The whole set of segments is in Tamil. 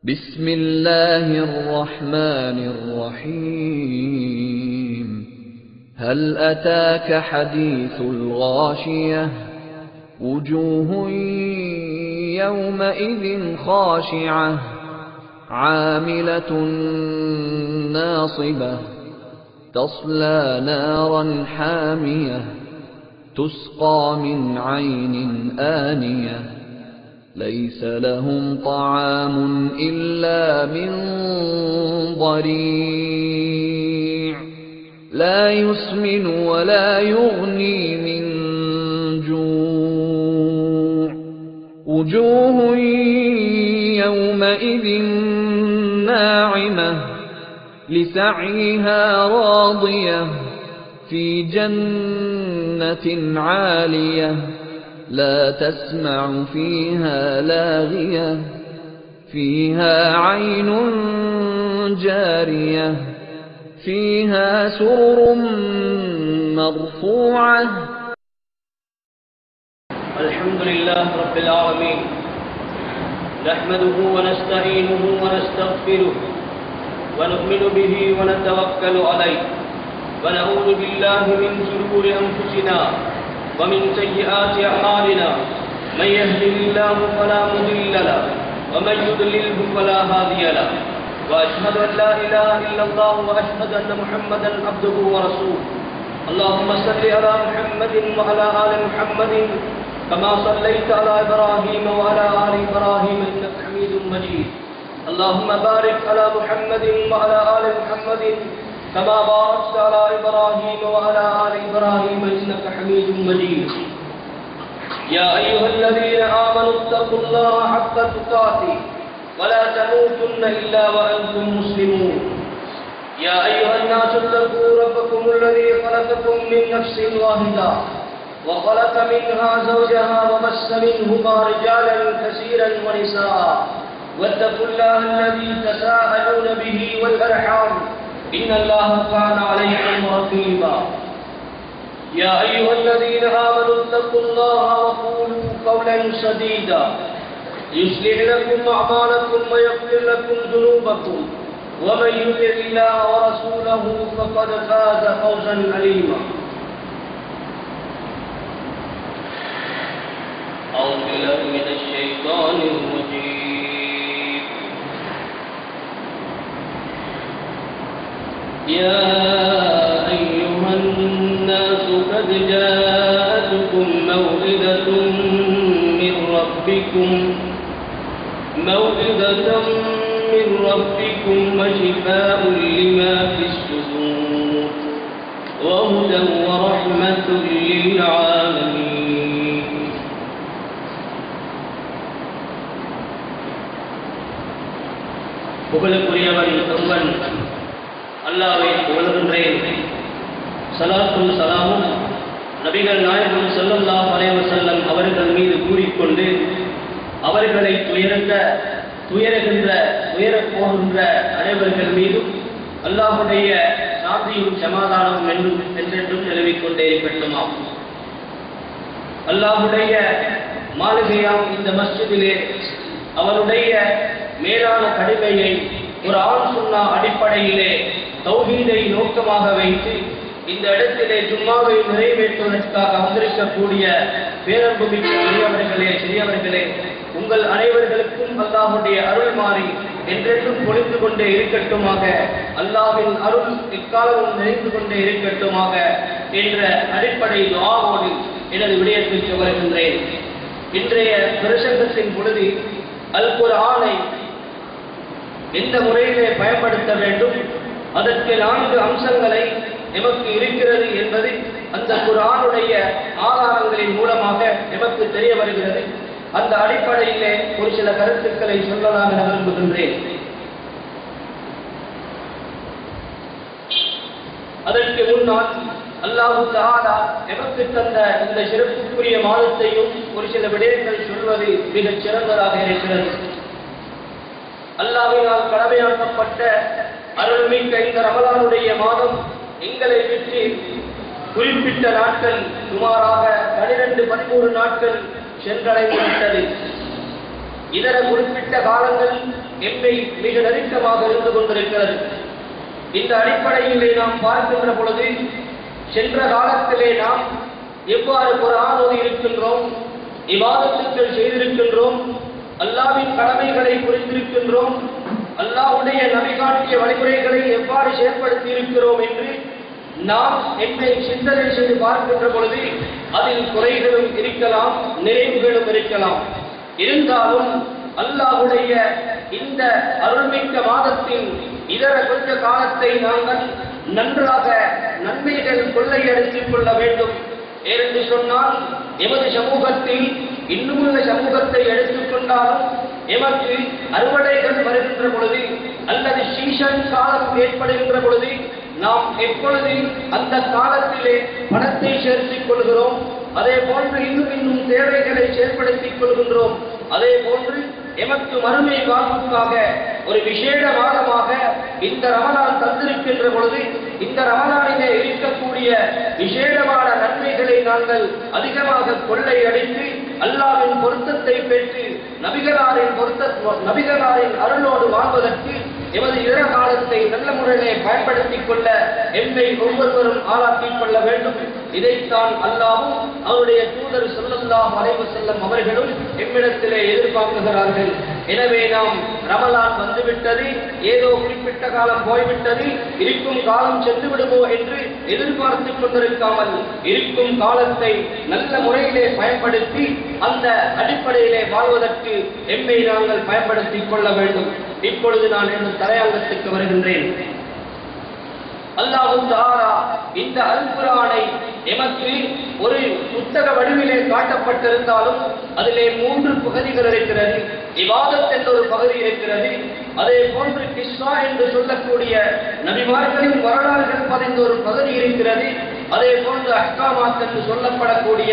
بسم الله الرحمن الرحيم هل أتاك حديث الغاشية وجوه يومئذ خاشعة عاملة ناصبة تصلى نارا حامية تسقى من عين آنية ليس لهم طعام إلا من ضريع لا يسمن ولا يغني من جوع وجوه يومئذ ناعمة لسعيها راضية في جنة عالية لا تسمع فيها لاغية فيها عين جارية فيها سرر مرفوعة. الحمد لله رب العالمين نحمده ونستعينه ونستغفره ونؤمن به ونتوكل عليه ونعوذ بالله من شرور أنفسنا ومن سيئات أعمالنا من يهده الله فلا مضل له ومن يضلله فلا هادي له وأشهد أن لا إله إلا الله وأشهد أن محمدا عبده ورسوله. اللهم صل على محمد وعلى آل محمد كما صليت على إبراهيم وعلى آل إبراهيم إنك حميد مجيد. اللهم بارك على محمد وعلى آل محمد كما باركت على إبراهيم وعلى آل إبراهيم إنك حميد مجيد. يا أيها الذين آمنوا اتقوا الله حق تقاته ولا تموتن إلا وأنتم مسلمون. يا أيها الناس اتقوا ربكم الذي خلقكم من نفس واحدة وخلق منها زوجها وبث منهما رجالا كثيرا ونساء واتقوا الله الذي تساءلون به والأرحام إن الله كان عليكم رقيبا. يا أيها الذين آمنوا اتقوا الله وقولوا قولا سديدا يصلح لكم أعمالكم ويغفر لكم ذنوبكم ومن يطع الله ورسوله فقد فاز فوزا عظيما. أعوذ بالله من الشيطان الرجيم. يا أيها الناس قد جاءتكم موعظة من ربكم وشفاء لما في الصدور وهدى ورحمة للعالمين. புகழுக்குரியவன் ஒருவன் அல்லாஹ்வை புகழுகின்றேன். ஸலாத்தும் ஸலாமும் நபிகள் நாயகம் ஸல்லல்லாஹு அலைஹி வஸல்லம் அவர்கள் மீது கூறிக்கொண்டு அவர்களை துயரப் போகின்ற அனைவர்கள் மீதும் அல்லாஹ்வுடைய சாந்தியும் சமாதானமும் என்றென்றும் நிலவிக் கொண்டே இருக்கட்டுமாம். அல்லாஹ்வுடைய மாளிகையாம் இந்த மஸ்ஜிதிலே அவருடைய மேலான கடமையை ஒரு ஆண் சுன்னா அடிப்படையிலே தௌஹீதை நோக்கமாக வைத்து இந்த இடத்திலே ஜும்மாவை நிறைவேற்றுவதற்காக வந்திருக்கக்கூடிய பேரன்புமிக்க சிறியவர்களே உங்கள் அனைவர்களுக்கும் அல்லாஹ்வுடைய அருள் மாறி என்றென்றும் பொழிந்து கொண்டே இருக்கட்டுமாக, அல்லாஹ்வின் அருள் எக்காலமும் நிறைந்து கொண்டே இருக்கட்டுமாக என்ற அடிப்படை துஆவோடு எனது விடயத்திற்கு வருகின்றேன். இன்றைய பிரசங்கத்தின் பொழுது அல் குர்ஆனை எந்த முறையிலே பயன்படுத்த வேண்டும், அதற்கு 4 அம்சங்களை எமக்கு இருக்கிறது என்பது அந்த குர்ஆனுடைய ஆதாரங்களின் மூலமாக எமக்கு தெரிய வருகிறது. அந்த அடிப்படையிலே ஒரு சில கருத்துக்களை சொல்லலாம் என விரும்புகின்றேன். அதற்கு முன்னால் அல்லாஹ் தஆலா எமக்கு தந்த இந்த சிறப்புக்குரிய மாதத்தையும் ஒரு சில விடயங்கள் சொல்வது மிகச் சிறந்ததாக இருக்கிறது. அல்லாஹ்வினால் கடமையாக்கப்பட்ட அருள்மிக்க இந்த ரமலானுடைய மாதம் எங்களை விட்டு குறிப்பிட்ட நாட்கள் சுமாராக 12-13 நாட்கள் சென்றடைந்துவிட்டது. இதர குறிப்பிட்ட காலங்கள் எம்மை மிக நெருக்கமாக இருந்து கொண்டிருக்கிறது. இந்த அடிப்படையிலே நாம் பார்க்கின்ற பொழுது சென்ற காலத்திலே நாம் எவ்வாறு குர்ஆன் ஓதி இருக்கின்றோம், இபாதத்துக்கள் செய்திருக்கின்றோம், அல்லாஹ்வின் கடமைகளை புரிந்திருக்கின்றோம், அல்லாஹ்வுடைய நபி காட்டிய வழிமுறைகளை எவ்வாறு செயல்படுத்தி இருக்கிறோம் என்று நாம் என்னை சிந்தனை செய்து பார்க்கின்ற பொழுது அதில் குறைகளும் இருக்கலாம், நிறைவுகளும் இருக்கலாம். இருந்தாலும் அல்லாஹ்வுடைய இந்த அருள்மிக்க மாதத்தின் இதர கொஞ்ச காலத்தை நாங்கள் நன்றாக நன்மைகள் கொள்ளையடித்துக் கொள்ள வேண்டும். ஏனென்று சொன்னால் எமது சமூகத்தில் இன்னுமுள்ள சமூகத்தை எடுத்துக்கொண்டாலும் எமக்கு அறுவடைகள் வருகின்ற பொழுது அல்லது சீசன் காலம் ஏற்படுகின்ற பொழுது நாம் எப்பொழுது அந்த காலத்திலே பணத்தை சேர்த்துக் கொள்கிறோம், அதே போன்று இன்னும் தேவைகளை செயல்படுத்திக் கொள்கின்றோம். அதே போன்று எமக்கு மறுமை வாழ்வுக்காக ஒரு விசேட மாதமாக இந்த ரமலான் தந்திருக்கின்ற பொழுது இந்த ரமலானிலே இருக்கக்கூடிய விசேடமான நன்மைகளை நாங்கள் அதிகமாக கொள்ளையடித்து அல்லாஹ்வின் பொருத்தத்தை பெற்று நபிகளாரின் அருளோடு வாழ்வதற்கு எமது இதர காலத்தை நல்ல முறையிலே பயன்படுத்திக் கொள்ள எம்மை ஒவ்வொருவரும் ஆளாக்கிக் கொள்ள வேண்டும். இதைத்தான் அல்லாஹ்வும் அவருடைய தூதர் ஸல்லல்லாஹு அலைஹி வஸல்லம் அவர்களும் எம்மிடத்திலே எதிர்பார்க்கிறார்கள். எனவே நாம் ரமலான் வந்துவிட்டது, ஏதோ குறிப்பிட்ட காலம் போய்விட்டது, இருக்கும் காலம் சென்று விடுமோ என்று எதிர்பார்த்துக் கொண்டிருக்காமல் இருக்கும் காலத்தை நல்ல முறையிலே பயன்படுத்தி அந்த அடிப்படையிலே வாழ்வதற்கு எம்மை நாங்கள் பயன்படுத்திக் கொள்ள வேண்டும். இப்பொழுது நான் எனது தலையங்கத்துக்கு வருகின்றேன். அல்லாஹ் தஆலா இந்த அல் குர்ஆனை எமக்கு ஒரு புத்தக வடிவிலே காட்டப்பட்டிருந்தாலும் அதிலே 3 பகுதிகள் இருக்கிறது. இபாதத் என்ற ஒரு பகுதி இருக்கிறது, அதே போன்று கிஸ்ஸா என்று சொல்லக்கூடிய நபிமார்களின் வரலாறுகள் பதிந்த ஒரு பகுதி இருக்கிறது, அதே போன்று அஹ்காமாத் என்று சொல்லப்படக்கூடிய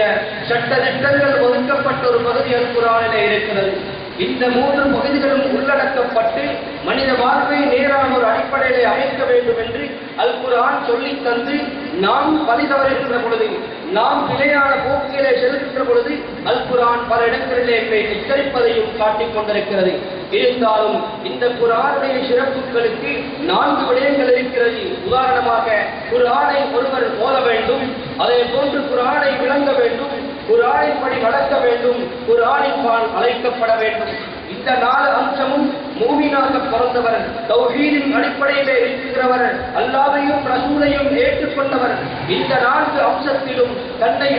சட்ட திட்டங்கள் ஒதுக்கப்பட்ட ஒரு பகுதி அல் குர்ஆனிலே இருக்கிறது. இந்த 3 பகுதிகளும் உள்ளடக்கப்பட்டு மனித வாழ்வை நேரான ஒரு அடிப்படையிலே அமைக்க வேண்டும் என்று அல் குர்ஆன் சொல்லி தந்து நாம் பரிதவறுகின்ற பொழுது, நாம் பிழையான போக்கிலே செலுத்துகின்ற பொழுது அல் குர்ஆன் பல இடங்களிலே எச்சரிப்பதையும் காட்டிக் கொண்டிருக்கிறது. இருந்தாலும் இந்த குர்ஆனுடைய சிறப்புகளுக்கு 4 விடயங்கள் இருக்கிறது. உதாரணமாக குர்ஆனை ஒருவர் ஓத வேண்டும், அதே போன்று குர்ஆனை விளங்க வேண்டும், குர்ஆனின் படி நடக்க வேண்டும், குர்ஆனின் பால் அழைக்கப்பட வேண்டும். இந்த 4 அம்சமும் மூமினாக பிறந்தவர், தௌஹீதின் அடிப்படையிலே இருக்கிறவர், அல்லாஹ்வையும் ரசூலையும் ஏற்றுக்கொண்டவர். இந்த 4 அம்சத்திலும் தன்னை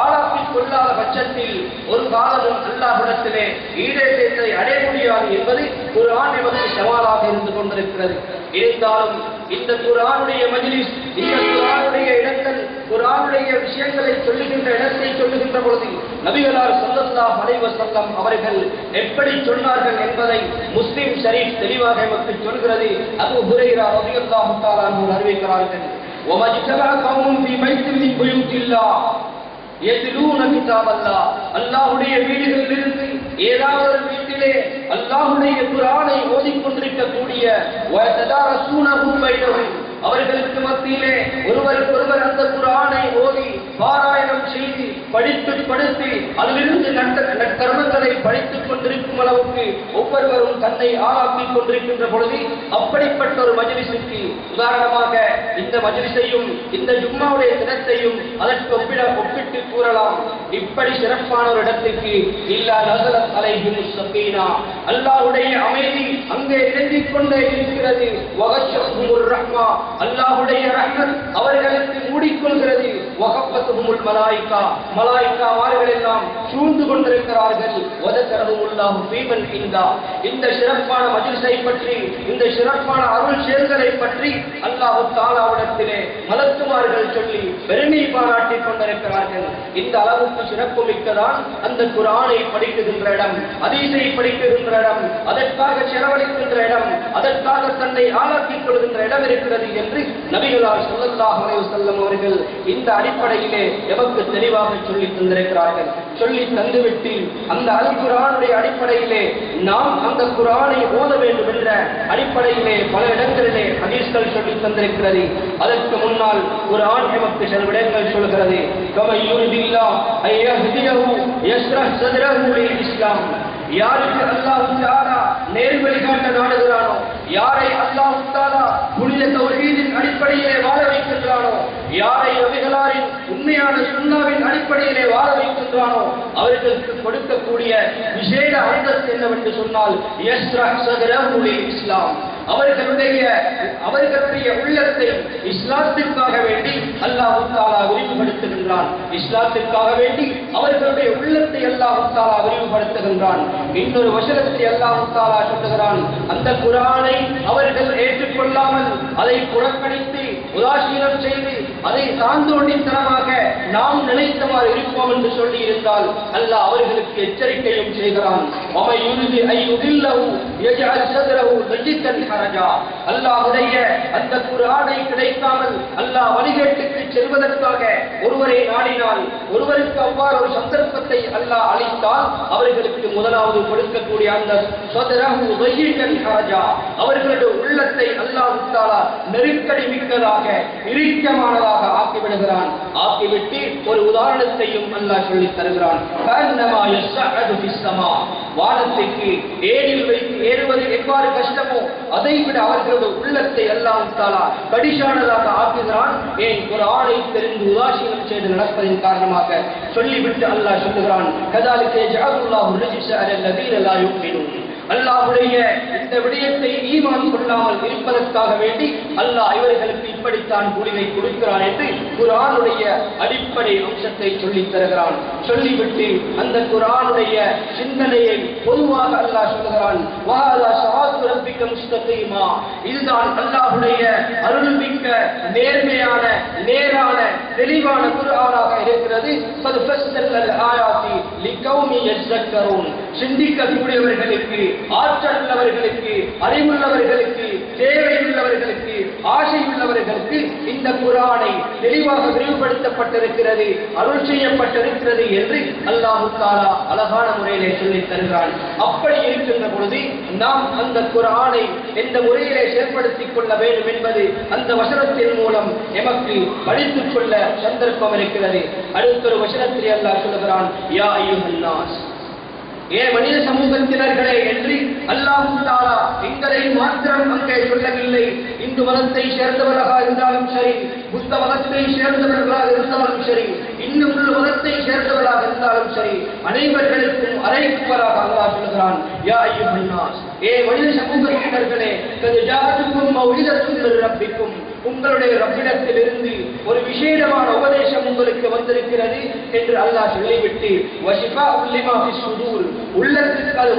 ஆளாக்கிக் கொள்ளாத பட்சத்தில் ஒரு காலமும் அல்லாஹ்விடத்திலே ஈடேற்றத்தை அடைய முடியாது என்பது குர்ஆன் எமக்கு சவாலாக இருந்து கொண்டிருக்கிறது. இருந்தாலும் இந்த குர்ஆனுடைய மஜ்லிஸ், இந்த குர்ஆனுடைய இடங்கள், குர்ஆனுடைய விஷயங்களை சொல்லுகின்ற இடத்தை சொல்லுகின்ற பொழுது நபிகளார் ஸல்லல்லாஹு அலைஹி வஸல்லம் அவர்கள் எப்படி சொன்னார்கள் என்பதை முஸ்லிம் ஷரீஃப் தெளிவாக நமக்கு சொல்கிறது. அபூ ஹுரைரா ரலியல்லாஹு தஆலா அன்ஹு அறிவிக்கிறார்கள், وَمَجْتَمَعَ قَوْمٌ فِي بَيْتٍ مِنْ بُيُوتِ اللَّهِ يَتْلُونَ كِتَابَ اللَّهِ அல்லாஹ்வுடைய வீடுகளிலிருந்து ஏதாவது ஒரு வீட்டிலே அல்லாஹ்வுடைய குர்ஆனை ஓதிக்கொண்டிருக்கக்கூடிய وَيَتَدَارَسُونَهُ بَيْنَهُمْ அவர்களுக்கு மத்தியிலே ஒருவருக்கொருவர் அந்த குர்ஆனை ஓதி பாராயணம் செய்து படித்து படுத்தி அதிலிருந்து நற்கர்மங்களை படித்துக் கொண்டிருக்கும் அளவுக்கு ஒவ்வொருவரும் தன்னை ஆளாக்கிக் கொண்டிருக்கின்ற பொழுது அப்படிப்பட்ட ஒரு மஜ்லிஸுக்கு, உதாரணமாக இந்த மஜ்லிஸையும் இந்த ஜும்மாவுடைய தினத்தையும் அதற்கு ஒப்பிட்டு கூறலாம். இப்படி சிறப்பான ஒரு இடத்துக்கு இல்லா நஸலத் அலைஹிமுஸ் ஸகீனா, அல்லாஹ்வுடைய அமைதி அங்கே இறங்கிக் கொண்டே இருக்கிறது. வகஷஹுமுர் ரஹ்மா, அல்லாஹ்வுடைய ரஹ்மத் அவர்களுக்கு மூடிக்கொள்கிறது. வகஃபத்துஹுமுல் மலாயிகா, மலாயிகாவார்கள் எல்லாம் சூழ்ந்து கொண்டிருக்கிறார்கள். வதக்கரஹுமுல்லாஹு ஃபீமன் இந்தா, இந்த சிறப்பான மஜ்லிஸை பற்றி, இந்த சிறப்பான அருள் செயல்களை பற்றி அல்லாஹ் தஆலாவிடத்திலே மலக்குமார்கள் சொல்லி பெருமை பாராட்டிக் கொண்டிருக்கிறார்கள். இந்த அளவுக்கு சிறப்பு மிக்கதான் அந்த குர்ஆனை படிக்குகின்ற இடம், ஹதீஸை படிக்குகின்ற இடம், அதற்காக செலவழிக்கின்ற இடம், அதற்காக தன்னை ஆளாக்கிக் கொள்கின்ற இடம் இருக்கிறது என்று நபிகளார் ஸல்லல்லாஹு அலைஹி வஸல்லம் அவர்கள் இந்த அடிப்படையிலே எமக்கு தெளிவாக சொல்லி தந்திருக்கிறார்கள். சொல்லி தந்துவிட்டு அந்த அல் குர்ஆனுடைய அடிப்படையிலே நாம் அந்த குர்ஆனை ஓத வேண்டும் என்ற அடிப்படையிலே பல இடங்களிலே ஹதீஸ்கள் சொல்லி தந்திருக்கிறது. அதற்கு முன்னால் குர்ஆன் எமக்கு சில விடயங்கள் சொல்கிறது. கமன் யுரிதில்லாஹ் அய்யஹ்தியஹு யஸ்ரஹ் ஸத்ரஹு லில் இஸ்லாம், யாருக்கு அல்லாஹ் தஆலா நேர் வழிகாட்ட நாடுகிறானோ, யாரை அல்லாஹ் தஆலா புனித தௌஹீதின் அடிப்படையிலே வாழ வைக்கின்றானோ, யாரை நபிகளாரின் உண்மையான சுன்னாவின் அடிப்படையிலே வாழ வைக்கின்றானோ அவர்களுக்கு கொடுக்கக்கூடிய விசேட அந்தஸ்து என்னவென்று சொன்னால் யஸ்ரஹ் ஸத்ரஹு லில் இஸ்லாம். அவர்களுடைய உள்ளத்தை இஸ்லாத்திற்காக வேண்டி அல்லாஹ் தஆலா விரிவுபடுத்துகின்றான். இஸ்லாத்திற்காக வேண்டி அவர்களுடைய உள்ளத்தை அல்லாஹ் தஆலா விரிவுபடுத்துகின்றான். இன்னொரு வசனத்தில் அல்லாஹ் தஆலா சொல்லுகிறான், அந்த குர்ஆனை அவர்கள் ஏற்றுக்கொள்ளாமல் அதை புறக்கணித்து உதாசீனம் செய்து அதை சாந்தோண்டித்தனமாக நாம் நினைத்தவாறு இருப்போம் என்று சொல்லி இருந்தால் அல்லாஹ் அவர்களுக்கு எச்சரிக்கையும் செய்கிறான். அல்லாஹ்வுடைய அந்த குர்ஆனை கிடைக்காமல் அல்லாஹ் வழிகேட்டுக்கு செல்வதற்காக ஒருவரை நாடினால், ஒருவருக்கு அவ்வாறு ஒரு சந்தர்ப்பத்தை அல்லாஹ் அளித்தால் அவர்களுக்கு முதலாவது கொடுக்கக்கூடிய அந்த அவர்களுடைய உள்ளத்தை அல்லாஹ் தஆலா நெருக்கடி மிக்கதாக இறுக்கமானதாக ஆக்கிவிடுகிறான். ஆக்கிவிட்டு ஒரு உதாரணத்தையும் அல்லாஹ் சொல்லித் தருகிறான். வானத்திற்கு ஏறில் வைத்து ஏறுவது எவ்வாறு கஷ்டமோ அதை விட அவர்களது உள்ளத்தை அல்லாஹ் தஆலா கடிஷானதாக ஆக்குகிறான். ஏன் குர்ஆனை தெரிந்து உதாசீனம் செய்து நடப்பதின் காரணமாக சொல்லிவிட்டு அல்லாஹ் சொல்லுகிறான், கதாலிக ஜஅலுல்லாஹு ரிஜ்ஸ அலல்லதீன லா யுமினூன். அல்லாஹ்வுடைய இந்த விடயத்தை ஈமான் கொள்ளாமல் இருப்பதற்காக வேண்டி அல்லாஹ் இவர்களுக்கு இப்படித்தான் கூலியை கொடுக்கிறான் என்று குர்ஆனுடைய அடிப்படை அம்சத்தை சொல்லித் தருகிறான். சொல்லிவிட்டு அந்த குர்ஆனுடைய சிந்தனையை பொதுவாக அல்லாஹ் சொல்லுகிறான், வஹாதா ஸராத்து ரப்பிக முஸ்தகீமா. இதுதான் அல்லாஹ்வுடைய அருள்மிக்க நேர்மையான நேரான தெளிவான குர்ஆனாக இருக்கிறது. ஃபஸ்ஸல்னல் ஆயாத்தி லிகௌமி யஸ்ஸக்கரூன். சிந்திக்கக்கூடியவர்களுக்கு, ஆற்றல் உள்ளவர்களுக்கு, அறிவுள்ளவர்களுக்கு, தேவையுள்ளவர்களுக்கு, ஆசையுள்ளவர்களுக்கு இந்த குர்ஆனை தெளிவாக விரிவுபடுத்தப்பட்டிருக்கிறது, அருள் செய்யப்பட்டிருக்கிறது என்று அல்லாஹ் தஆலா அழகான முறையிலே சொல்லித் தருகிறான். அப்படி இருக்கின்ற பொழுது நாம் அந்த குர்ஆனை எந்த முறையிலே செயல்படுத்திக் கொள்ள வேண்டும் என்பது அந்த வசனத்தின் மூலம் எமக்கு படித்துக் கொள்ள சந்தர்ப்பம் இருக்கிறது. அடுத்த வசனத்தில் அல்லாஹ் சொல்லுகிறான், யா அய்யுஹன் நாஸ், ஏ மனித சமூகத்தினர்களே என்று அல்லாஹ் தஆலா எங்களை மாத்திரம் அங்கே சொல்லவில்லை. இந்து மதத்தை சேர்ந்தவர்களாக இருந்தாலும் சரி, புத்த மதத்தை சேர்ந்தவர்களாக இருந்தாலும் சரி, இன்னும் உள்ள மதத்தை சேர்ந்தவர்களாக இருந்தாலும் சரி, அனைவர்களுக்கும் அழைப்பவராக அல்லாஹ் சொல்கிறான், யா அய்யுஹன் நாஸ், ஏ மனித சமூகத்தினர்களே, கத் ஜாஅத்துக்கும் மௌஇதத்தும் மிர் ரப்பிக்கும். உங்களுடைய ரப்பிடத்திலிருந்து ஒரு விசேஷமான உபதேசம் உங்களுக்கு வந்திருக்கிறது என்று அல்லாஹ் சொல்லிவிட்டு, வஷிஃபாஉல் லிமா ஃபிஸ் சுதூர், உள்ளத்துக்கு அது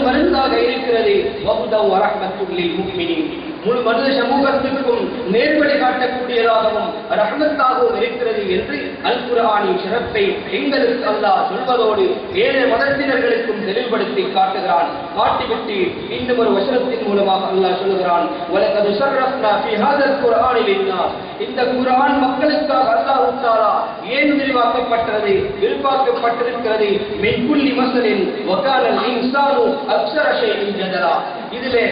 மருந்தாக இருக்கிறது. வஹுதவ் வரஹ்மத்துல் லில் முஃமினீன், முழு மனித சமூகத்திற்கும் நேர்வழி காட்டக்கூடியதாகவும் ரஹ்மத்தாகவும் இருக்கிறது என்று அல் குர்ஆனின் சிறப்பை எங்களுக்கு அல்லாஹ் சொல்வதோடு ஏழு மதத்தினர்களுக்கும் தெளிவுபடுத்தி காட்டுகிறான். காட்டிவிட்டு இன்னும் ஒரு வசனத்தின் மூலமாக அல்லாஹ் சொல்லுகிறான், வலகத் ஸர்ரஃப்னா ஃபீ ஹாதல் குர்ஆனி லின்னாஸ். இந்த குர்ஆன் மக்களுக்காக அல்லாஹ் தஆலா ஏன் விரிவாக்கப்பட்டிருக்கிறது. மின் குல்லி மஸலின் வகானல் இன்சானு அக்ஸர ஷைஇன் ஜதலா. இதிலே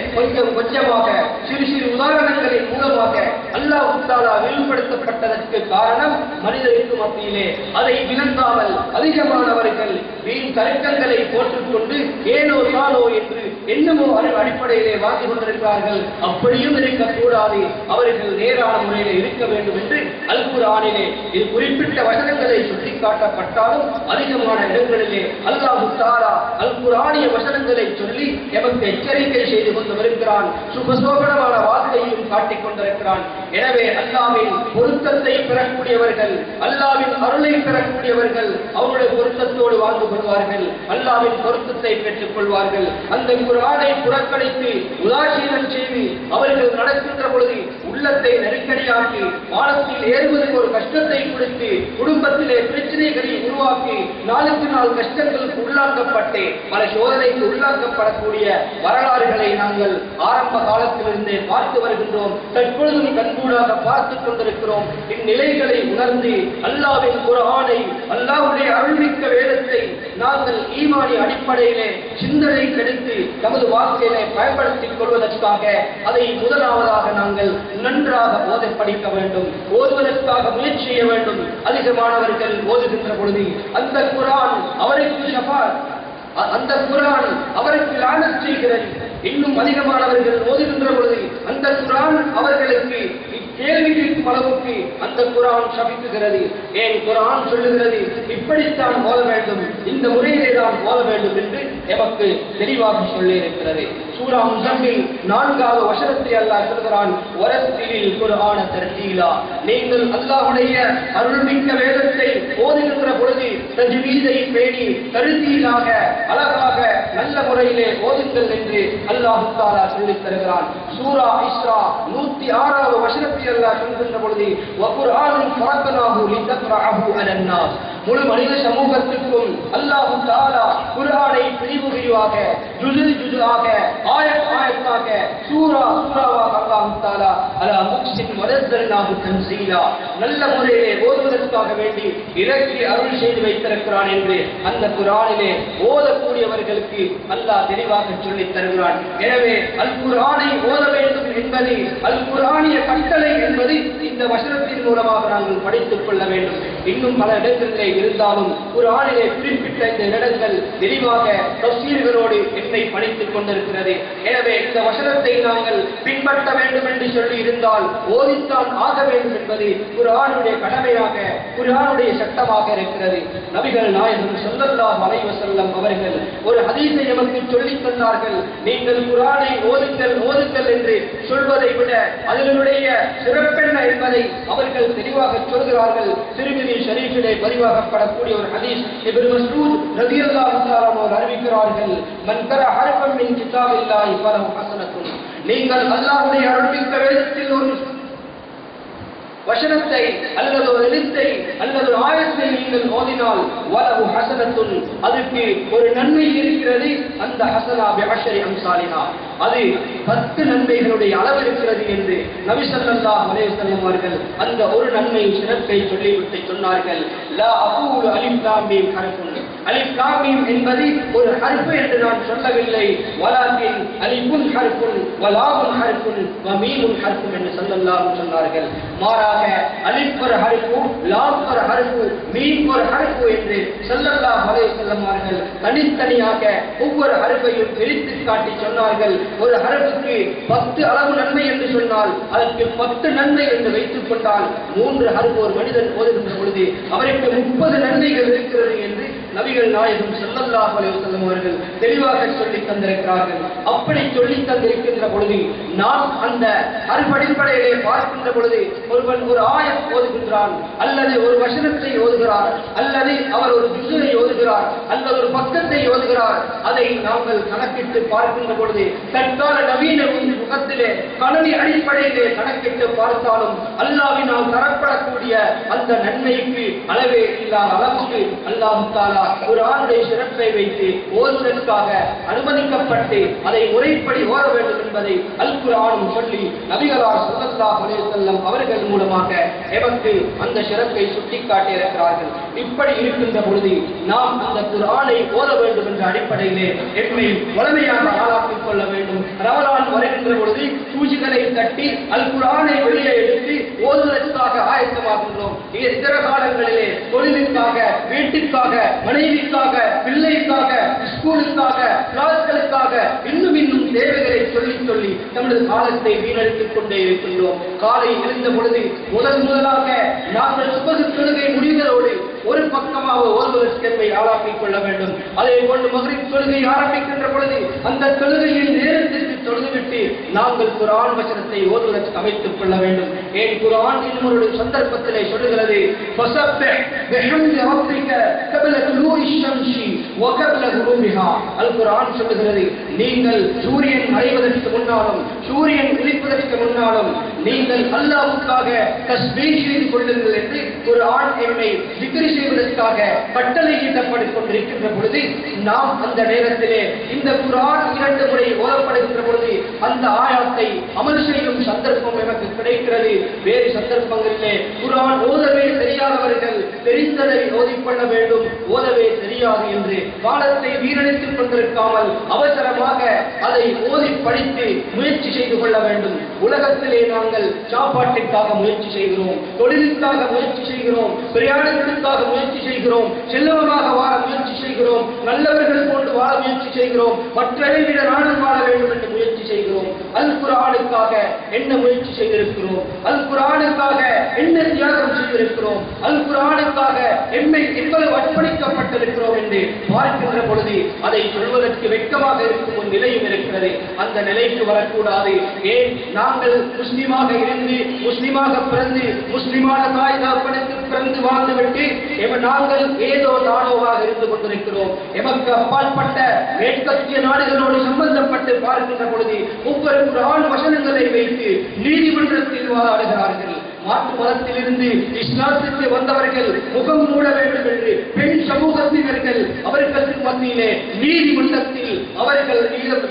கொஞ்சமாக சிறு சிறு உதாரணங்களின் மூலமாக அல்லாஹ் தஆலா விரிவுபடுத்தப்பட்டதற்கு காரணம் மனிதருக்கு மத்தியிலே அதை விளங்காமல் அதிகமானவர்கள் வீண் தர்க்கங்களை போட்டுக்கொண்டு ஏனோ தானோ என்று என்னமோ அடிப்படையிலே வாழ்ந்து கொண்டிருக்கிறார்கள். அப்படியும் இருக்கக்கூடாது, அவர்கள் நேரான முறையிலே இருக்க வேண்டும் என்று அல் குர்ஆனிலே இது குறிப்பிட்ட வசனங்களை சுட்டிக்காட்டப்பட்டாலும் அதிகமான இடங்களிலே அல்லாஹ் தஆலா அல் குர்ஆனிய வசனங்களை சொல்லி எமக்கு எச்சரிக்கை செய்து கொண்டு வருகிறான். சுபசோபனமான வாழ்க்கையையும் காட்டிக் கொண்டிருக்கிறான். எனவே அல்லாஹ்வின் பொருத்தத்தை பெறக்கூடியவர்கள், அல்லாஹ்வின் அருளை பெறக்கூடியவர்கள் அவருடைய பொருத்தத்தோடு வாழ்ந்து கொள்வார்கள், அல்லாஹ்வின் பொருத்தத்தை பெற்றுக் கொள்வார்கள். அந்த குர்ஆனை புறக்கணித்து உதாசீனம் செய்து அவர்கள் நடக்கின்ற பொழுது உள்ளத்தை நெருக்கடியாக்கி வானத்தில் ஏறுவதற்கு ஒரு கஷ்டத்தை கொடுத்து குடும்பத்திலே பிரச்சனைகளை உருவாக்கி நாளுக்கு நாள் கஷ்டங்களுக்கு உள்ளாக்கப்பட்டு பல சோதனைக்கு உள்ளாக்கப்படக்கூடிய வரலாறுகளை நாங்கள் ஆரம்ப காலத்திலிருந்தே பார்த்து வருகின்றோம். தற்பொழுதும் கண்கூடாக பார்த்துக் கொண்டிருக்கிறோம். இந்நிலைகளை உணர்ந்து அல்லாஹ்வின் குர்ஆனை, அல்லாஹ்வுடைய அருள்மிக்க வேதத்தை நாங்கள் ஈமானிய அடிப்படையிலே சிந்தனை கெடுத்து நமது வாழ்க்கையிலே பயன்படுத்திக் கொள்வதற்காக அதை முதலாவதாக நாங்கள் நன்றாக ஓத படிக்க வேண்டும், ஓதுவதற்காக முயற்சி செய்ய வேண்டும். அதிகமானவர்கள் ஓதுகின்ற பொழுது அந்த குர்ஆன் அவருக்கு ஷஃபாத், அந்த குர்ஆன் அவருக்கு லானத் செய்கிறது. இன்னும் அதிகமானவர்கள் ஓதுகின்ற பொழுது அந்த குர்ஆன் அவர்களுக்கு கேள்வி கேட்கும் அளவுக்கு அந்த குர்ஆன் சபிக்குகிறது. ஏன் குர்ஆன் சொல்லுகிறது இப்படித்தான் ஓத வேண்டும், இந்த முறையிலே தான் ஓத வேண்டும் என்று எமக்கு தெளிவாக சொல்லி இருக்கிறது. சூரா முஸம்மில் 4வது வசனத்தை அல்லாஹ் சொல்கிறான், வரத்திலில் குர்ஆன தர்தீலா. நீங்கள் அல்லாஹ்வுடைய அருள்மிக்க வேதத்தை ஓதுகின்ற பொழுது தஜ்வீதை பேணி தர்தீலாக அழகாக நல்ல முறையிலே ஓதுங்கள் என்று அல்லாஹ் தஆலா சொல்லித் தருகிறான். சூரா இஸ்ரா 106வது வசனத்தில் அல்லாஹ் சொல்கின்ற பொழுது வகுர்ஆனுன் ஃபரக்னாஹு லிதக்ரஅஹு அலன்னாஸ். முழு மனித சமூகத்திற்கும் அல்லாஹ் தஆலா குர்ஆனை பிரிவு பிரிவாக ஜுஸுஆக ஆயத்தாக சூராவாக அல்லாஹ் தஆலா அலா முக்ஸின் வனஸ்ஸல்னாஹு தன்ஸீலா நல்ல முறையிலே ஓதுவதற்காக வேண்டி இறக்கி அருள் செய்து வைத்திருக்கிறான் என்று அந்த குர்ஆனிலே ஓதக்கூடியவர்களுக்கு அல்லாஹ் தெளிவாக சொல்லித் தருகிறான். எனவே அல் குர்ஆனை ஓத வேண்டும் என்பது அல் குர்ஆனிய கட்டளை என்பது இந்த வசனத்தின் மூலமாக நாங்கள் படித்துக் கொள்ள வேண்டும். இன்னும் பல இடங்களிலே இருந்தாலும் குர்ஆனிலே குறிப்பிட்ட இந்த இடங்கள் தெளிவாக தஃசீர்களோடு என்னை படித்துக் கொண்டிருக்கிறது. எனவே இந்த வசனத்தை நாங்கள் பின்பற்ற வேண்டும் என்று சொல்லி இருந்தால் ஓதித்தான் ஆக வேண்டும் என்பது குர்ஆனுடைய கடமையாக குர்ஆனுடைய சட்டமாக இருக்கிறது. நபிகள் நாயகம் ஸல்லல்லாஹு அலைஹி வஸல்லம் அவர்கள் ஒரு ஹதீஸை நமக்கு சொல்லித் தந்தார்கள். நீங்கள் குர்ஆனை ஓதுங்கள் என்று சொல்வதை விட அதனுடைய சிறப்பென்ன என்பதை அவர்கள் தெளிவாக சொல்கிறார்கள். திருமிதி ஷரீஃபிலே பதிவாகப்படக்கூடிய ஒரு ஹதீஸ் இப்னு மஸ்ஊத் ரலியல்லாஹு தஆலா அவர்கள் அறிவிக்கிறார்கள், மன் கரஅ ஹர்ஃபன் மின் கிதாபில்லாஹி ஃபலஹு ஹஸனத்துன். நீங்கள் அல்லாஹ்வுடைய அருள்மிக்க வேதத்தில் ஒரு வசனத்தை அல்லது ஒரு எழுத்தை அல்லது ஒரு ஆயத்தை நீங்கள் ஓதினால் வலஹு ஹஸனத்துன், அதுக்கு ஒரு நன்மை இருக்கிறது. அந்த ஹஸனா பிஅஷ்ரி அம்சாலிஹா, அது 10 நன்மைகளுடைய அளவு இருக்கிறது என்று நபி ஸல்லல்லாஹு அலைஹி வஸல்லம் அவர்கள் அந்த ஒரு நன்மையின் சிறப்பை சொல்லிவிட்டு சொன்னார்கள். லா அகூலு அலிஃப் லாம் மீம் ஹர்ஃபுன், அலிஃப் லாம் மீம் என்பது ஒரு ஹர்ஃப் என்று நான் சொல்லவில்லை, வலாகின் அலிஃபுன் ஹர்ஃபுன் வலாமுன் ஹர்ஃபுன் வ மீமுன் ஹர்ஃபுன் என்று ஸல்லல்லாஹு சொன்னார்கள். மாறாக அலிஃப் ஒரு ஹர்ஃபு, லாம் ஒரு ஹர்ஃபு, மீம் ஒரு ஹர்ஃபு என்று ஸல்லல்லாஹு அலைஹி வஸல்லம் அவர்கள் தனித்தனியாக ஒவ்வொரு ஹர்ஃபையும் பிரித்து காட்டி சொன்னார்கள். ஒரு ஹர்ஃபுக்கு 10 அளவு நன்மை என்று சொன்னால் அதற்கு 10 நன்மை என்று வைத்துக் கொண்டால் 3 ஹர்ஃப் ஒரு மனிதன் ஓதுகின்ற பொழுது அவருக்கு 30 நன்மைகள் இருக்கிறது என்று நபிகள் நாயகம் ஸல்லல்லாஹு அலைஹி வஸல்லம் அவர்கள் தெளிவாக சொல்லி தந்திருக்கிறார்கள். அப்படி சொல்லி தந்திருக்கின்ற பொழுது நாம் அந்த ஹர்ஃப் அடிப்படையிலே பார்க்கின்ற பொழுது ஒருவன் ஒரு ஆயத் ஓதுகின்றான் அல்லது ஒரு வசனத்தை ஓதுகிறார் அல்லது அவர் ஒரு ஜுஸை ஓதுகிறார் அல்லது ஒரு பக்கத்தை ஓதுகிறார், அதை நாங்கள் கணக்கிட்டு பார்க்கின்ற பொழுது தற்கால நவீன முகத்திலே கணனி அடிப்படையிலே கணக்கிட்டு பார்த்தாலும் அல்லாஹ்வினால் தரப்படக்கூடிய அந்த நன்மைக்கு அளவே இல்லாத அளவுக்கு அல்லாஹ் தஆலா குர்ஆனுடைய சிறப்பை வைத்து ஓதுவதற்காக அனுமதிக்கப்பட்டு அதை முறைப்படி ஓத வேண்டும் என்பதை அல் குர்ஆனும் சொல்லி நபிகளார் ஸல்லல்லாஹு அலைஹி வஸல்லம் அவர்கள் மூலமாக எமக்கு அந்த சிறப்பை சுட்டிக்காட்டி இருக்கிறார்கள். இப்படி இருக்கின்ற பொழுது நாம் அந்த குர்ஆனை ஓத வேண்டும் என்ற அடிப்படையிலே எம்மை வளமையாக ஆளாக்கிக் கொள்ள வேண்டும். ரமலான் வருகின்ற பொழுது சூழ்ச்சிகளை தட்டி அல் குர்ஆனை வெளியே எடுத்து ஓதுவதற்காக ஆயத்தமாகின்றோம். இதர காலங்களிலே தொழிலுக்காக, வீட்டுக்காக, மனைவிக்காக, பிள்ளைக்காக, ஸ்கூலுக்காக, கிளாஸ்களுக்காக இன்னும் தேவைகளை சொல்லி நமது காலத்தை வீணடித்துக் கொண்டே இருக்கின்றோம். காலை எழுந்த பொழுது முதலாக நாங்கள் சுபஹ் தொழுகை முடிந்ததோடு ஒரு பக்கமாக ஓதுவதற்கு ஆளாக்கிக் கொள்ள வேண்டும். அதே போன்று மக்ரிப் தொழுகை ஆரம்பிக்கின்ற பொழுது அந்த தொழுகையின் நேரத்திற்கு தொழுதுவிட்டு நாங்கள் குர்ஆன் வசனத்தை ஓதுவதற்கு அமைத்துக் கொள்ள வேண்டும். ஏன் குர்ஆன் இன்னொரு சந்தர்ப்பத்திலே சொல்லுகிறது, ஃபஸப்பிஹ் பிஹம்தி ரப்பிக கப்ல துலூஇ ஷம்ஸி வ கப்ல குரூபிஹா. அல் குர்ஆன் சொல்லுகிறது, நீங்கள் சூரியன் மறைவதற்கு முன்னாலும் சூரியன் உதிப்பதற்கு முன்னாலும் நீங்கள் அல்லாஹ்வுக்காக தஸ்பீஹ் செய்து கொள்ளுங்கள் என்று குர்ஆன் எம்மை zikr செய்வதற்காக கட்டளையிடப்பட்டுக் கொண்டிருக்கின்ற பொழுது நாம் அந்த நேரத்திலே இந்த குர்ஆன் 2 முறை ஓதப்படுகின்ற பொழுது அந்த ஆயத்தை அமல் செய்யும் சந்தர்ப்பம் நமக்கு கிடைக்கிறது. வேறு சந்தர்ப்பங்களிலே குர்ஆன் ஓதவே தெரியாதவர்கள் தெரிந்ததை ஓதிக்கொள்ள வேண்டும், ஓதவே தெரியாது என்று காலத்தை வீணடித்துக் கொண்டிருக்காமல் அவசரமாக அதை ஓதி படித்து முயற்சி செய்து கொள்ள வேண்டும். உலகத்திலே நாங்கள் சாப்பாட்டிற்காக முயற்சி செய்கிறோம், தொழிலுக்காக முயற்சி செய்கிறோம், பிரயாணத்திற்காக முயற்சி செய்கிறோம், செல்வமாக வாழ முயற்சி செய்கிறோம், நல்லவர்கள் கொண்டு வாழ முயற்சி செய்கிறோம், மற்றதை விட நானும் வாழ வேண்டும் என்று முயற்சி செய்கிறோம். அல் குர்ஆனுக்காக என்ன முயற்சி செய்திருக்கிறோம்? அல் குர்ஆனுக்காக என்ன தியாகம் செய்திருக்கிறோம்? அல் குர்ஆனுக்காக எவ்வளவு அர்ப்பணிக்கப்பட்டிருக்கிறோம் என்று பார்க்கின்ற பொழுது அதை சொல்வதற்கு வெட்கமாக இருக்கும் ஒரு நிலையும் இருக்கிறது. அந்த நிலைக்கு வரக்கூடாது. ஏன் நாங்கள் முஸ்லிமாக இருந்து, முஸ்லிமாக பிறந்து, முஸ்லிமான தாய் தகப்பனுக்கு பிறந்து வாழ்ந்துவிட்டு நாங்கள் ஏதோ தானோவாக இருந்து கொண்டிருக்கிறோம். எமக்கு அப்பாற்பட்ட மேற்கத்திய நாடுகளோடு சம்பந்தப்பட்டு பார்க்கின்ற பொழுது ஒவ்வொரு குர்ஆன் வசனங்களை வைத்து நீதிமன்றத்தில் வாதாடுகிறார்கள். மாற்று மதத்திலிருந்து இஸ்லாத்திற்கு வந்தவர்கள் முகம் மூட வேண்டும் என்று பெண் சமூகத்தினர்கள் அவர்களுக்கு மத்தியிலே நீதிமன்றத்தில் அவர்கள்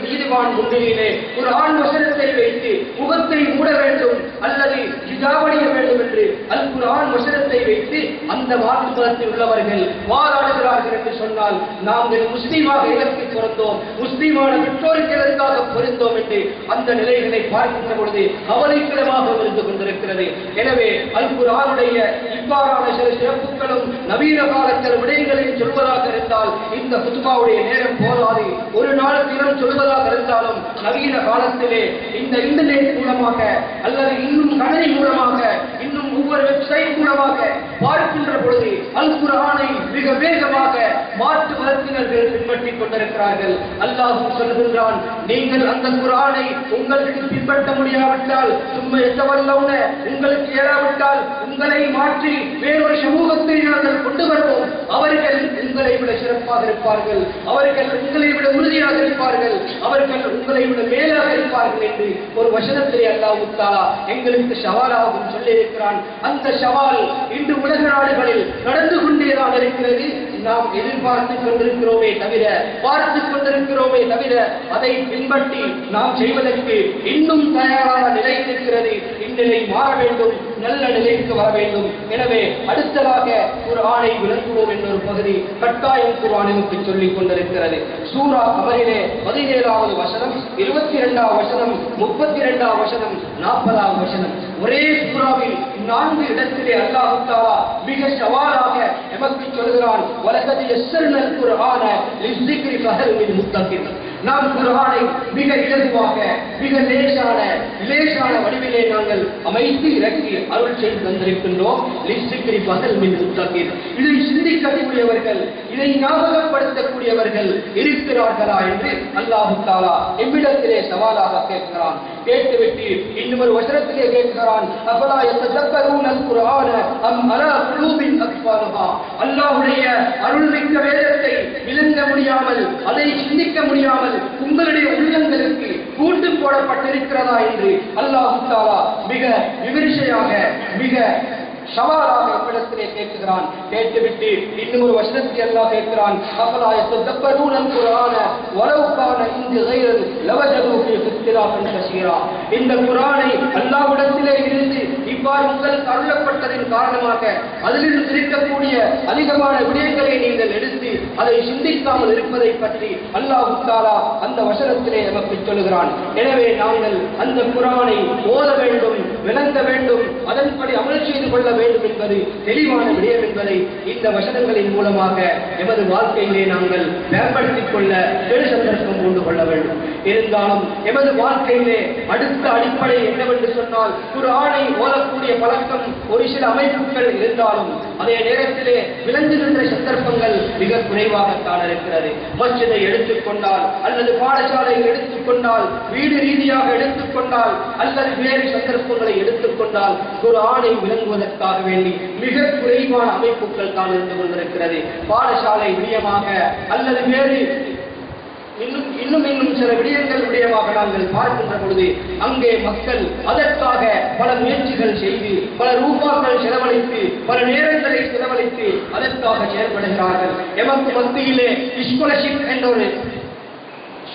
நீதிவான் முன்னிலையிலே ஒரு ஆண் வசனத்தை வைத்து முகத்தை மூட வேண்டும் அல்லது ஹிஜாபணிய வேண்டும் என்று அல் குர்ஆன் வசனத்தை வைத்து அந்த மாற்று மதத்தில் உள்ளவர்கள் வாதாடுகிறார்கள் என்று சொன்னால் நாங்கள் முஸ்லீமாக இதற்கு பிறந்தோம், முஸ்லீமான பெற்றோருக்கு எதற்காக பொருந்தோம் என்று அந்த நிலைகளை பார்க்கின்ற பொழுது கவலைக்கிடமாக இருந்து கொண்டிருக்கிறது. எனவே அல் குர்ஆனுடைய இவ்வாறான சில சிறப்புகளும் நவீன காலத்தில் விடயங்களையும் சொல்வதாக இருந்தால் இந்த குத்பாவுடைய நேரம் போதாது. ஒரு நாள் தினம் சொல்வதாக இருந்தாலும் நவீன காலத்திலே இந்த இன்டர்நெட் மூலமாக அல்லது இன்னும் கணினி மூலமாக இன்னும் ஒவ்வொரு வெப்சைட் மூலமாக பார்க்கின்ற பொழுது அல் குர்ஆனை மிக வேகமாக மாற்று மதத்தினர்கள் பின்பற்றிக் கொண்டிருக்கிறார்கள். அல்லாஹ் சொல்கின்றான், நீங்கள் அந்த குர்ஆனை உங்களுக்கு பின்பற்ற முடியாவிட்டால் சும்மா எத்தவல்லவுன உங்களுக்கு ஏறாவிட்டால் உங்களை மாற்றி வேறொரு சமூகத்தை நாங்கள் கொண்டு வருவோம், அவர்கள் உங்களை விட சிறப்பாக இருப்பார்கள், அவர்கள் உங்களை விட உறுதியாக இருப்பார்கள், அவர்கள் உங்களை விட மேலாக இருப்பார்கள் என்று ஒரு வசனத்திலே அல்லாஹ் தஆலா எங்களுக்கு சவாலாகவும் சொல்லியிருக்கிறான். அந்த சவால் இன்று உலக நாடுகளில் நடந்து கொண்டேதான் இருக்கிறது. நாம் எதிர்பார்த்துக் கொண்டிருக்கிறோமே தவிர, பார்த்துக் கொண்டிருக்கிறோமே தவிர அதை பின்பற்றி நாம் செய்வதற்கு இன்னும் தயாரான நிலை இருக்கிறது. இந்நிலை மாற வேண்டும், நல்ல நிலைக்கு வர வேண்டும். எனவே அடுத்ததாக குர்ஆனை விளங்குவோம் என்ற ஒரு பகுதி கட்டாயம் குர்ஆனுக்கு சொல்லிக் கொண்டிருக்கிறது. சூரா கமரிலே 17வது வசனம், 22வது வசனம், 32வது வசனம், 40வது வசனம், ஒரே சூராவில் 4 இடத்திலே அல்லாஹ் தஆலா மிக சவாலாக எமக்கு சொல்கிறான், வலகத் யஸ்ஸர்னல் குர்ஆன லிஸ்ஸிக்ரி ஃபஹல் மின் முத்தகின். நாம் குர்ஆனை மிக இலகுவாக, மிக லேசான வடிவிலே நாங்கள் அமைத்து இறக்கி அருள் செய்து தந்திருக்கின்றோம். லிஸ்ஸிக்ரி ஃபஹல் மின் முத்தகின். இதை சிந்திக்கக்கூடியவர்கள், இதை ஞாபகப்படுத்தக்கூடியவர்கள் இருக்கிறார்களா என்று அல்லாஹ் தஆலா எவ்விடத்திலே சவாலாக கேட்கிறான். கேட்டுவிட்டு இன்னும் ஒரு வசனத்திலே கேட்கிறான், அஃபலா யததக்கரூனல் குர்ஆன அம் அலா குலூபின் அக்ஃபாலுஹா. அல்லாஹ்வுடைய அருள்மிக்க வேதத்தை விளங்க முடியாமல், அதை சிந்திக்க முடியாமல் உங்களுடைய உள்ளங்களுக்கு கூட்டு போடப்பட்டிருக்கிறதா என்று அல்லாஹ் தஆலா மிக விமர்சையாக, மிக சவாலாக இடத்திலே கேட்கிறான். கேட்டுவிட்டு இன்னும் ஒரு வசனத்தை அல்லாஹ் கேட்கிறான், அஃபலா யததக்கரூனல் குர்ஆன வலவ் கான இன்த கைர் லவஜது ஃபீ இக்திலாஃபன் கஸீரா. இந்த குர்ஆனை அல்லாஹ்விடத்திலே இருந்து இவ்வாறு உங்களுக்கு அருளப்பட்டதின் காரணமாக அதிலிருந்து இருக்கக்கூடிய அதிகமான விடயங்களை நீங்கள் எடுத்து அதை சிந்திக்காமல் இருப்பதை பற்றி அல்லாஹ் தஆலா அந்த வசனத்திலே நமக்கு சொல்கிறான். எனவே நாங்கள் அந்த குர்ஆனை ஓத வேண்டும், விளங்க வேண்டும், அதன்படி அமல் செய்து கொள்ள வேண்டும் என்பது தெளிவான விடயம் என்பதை இந்த வசனங்களின் மூலமாக எமது வாழ்க்கையிலே நாங்கள் மேம்படுத்திக் கொள்ள பெரு சந்தர்ப்பம் கொண்டு கொள்ள வேண்டும். இருந்தாலும் எமது வாழ்க்கையிலே அடுத்த அடிப்படை என்னவென்று சொன்னால், குர்ஆனை ஓதக்கூடிய பழக்கம் ஒரு சில அமைப்புகள் இருந்தாலும் அதே நேரத்திலே விளங்குகின்ற சந்தர்ப்பங்கள் மிக குறைவாகத்தான் இருக்கிறது. மஸ்ஜிதை எடுத்துக்கொண்டால் அல்லது பாடசாலையை எடுத்துக்கொண்டால், வீடு ரீதியாக எடுத்துக்கொண்டால் அல்லது வேறு சந்தர்ப்பங்களை எடுத்துக்கொண்டால் குர்ஆனை விளங்குவதற்காக வேண்டி மிக குறைவான அமைப்புகள் தான் இருந்து கொண்டிருக்கிறது. பாடசாலை விடயமாக அல்லது வேறு இன்னும் சில விடயங்கள் விடயமாக நாங்கள் பார்க்கின்ற பொழுது அங்கே மக்கள் அதற்காக பல முயற்சிகள் செய்து, பல ரூபாக்கள் செலவழித்து, பல நேரங்களை செலவழித்து அதற்காக செயல்படுகிறார்கள். எமக்கு மத்தியிலே ஸ்காலர்ஷிப் என்ற ஒரு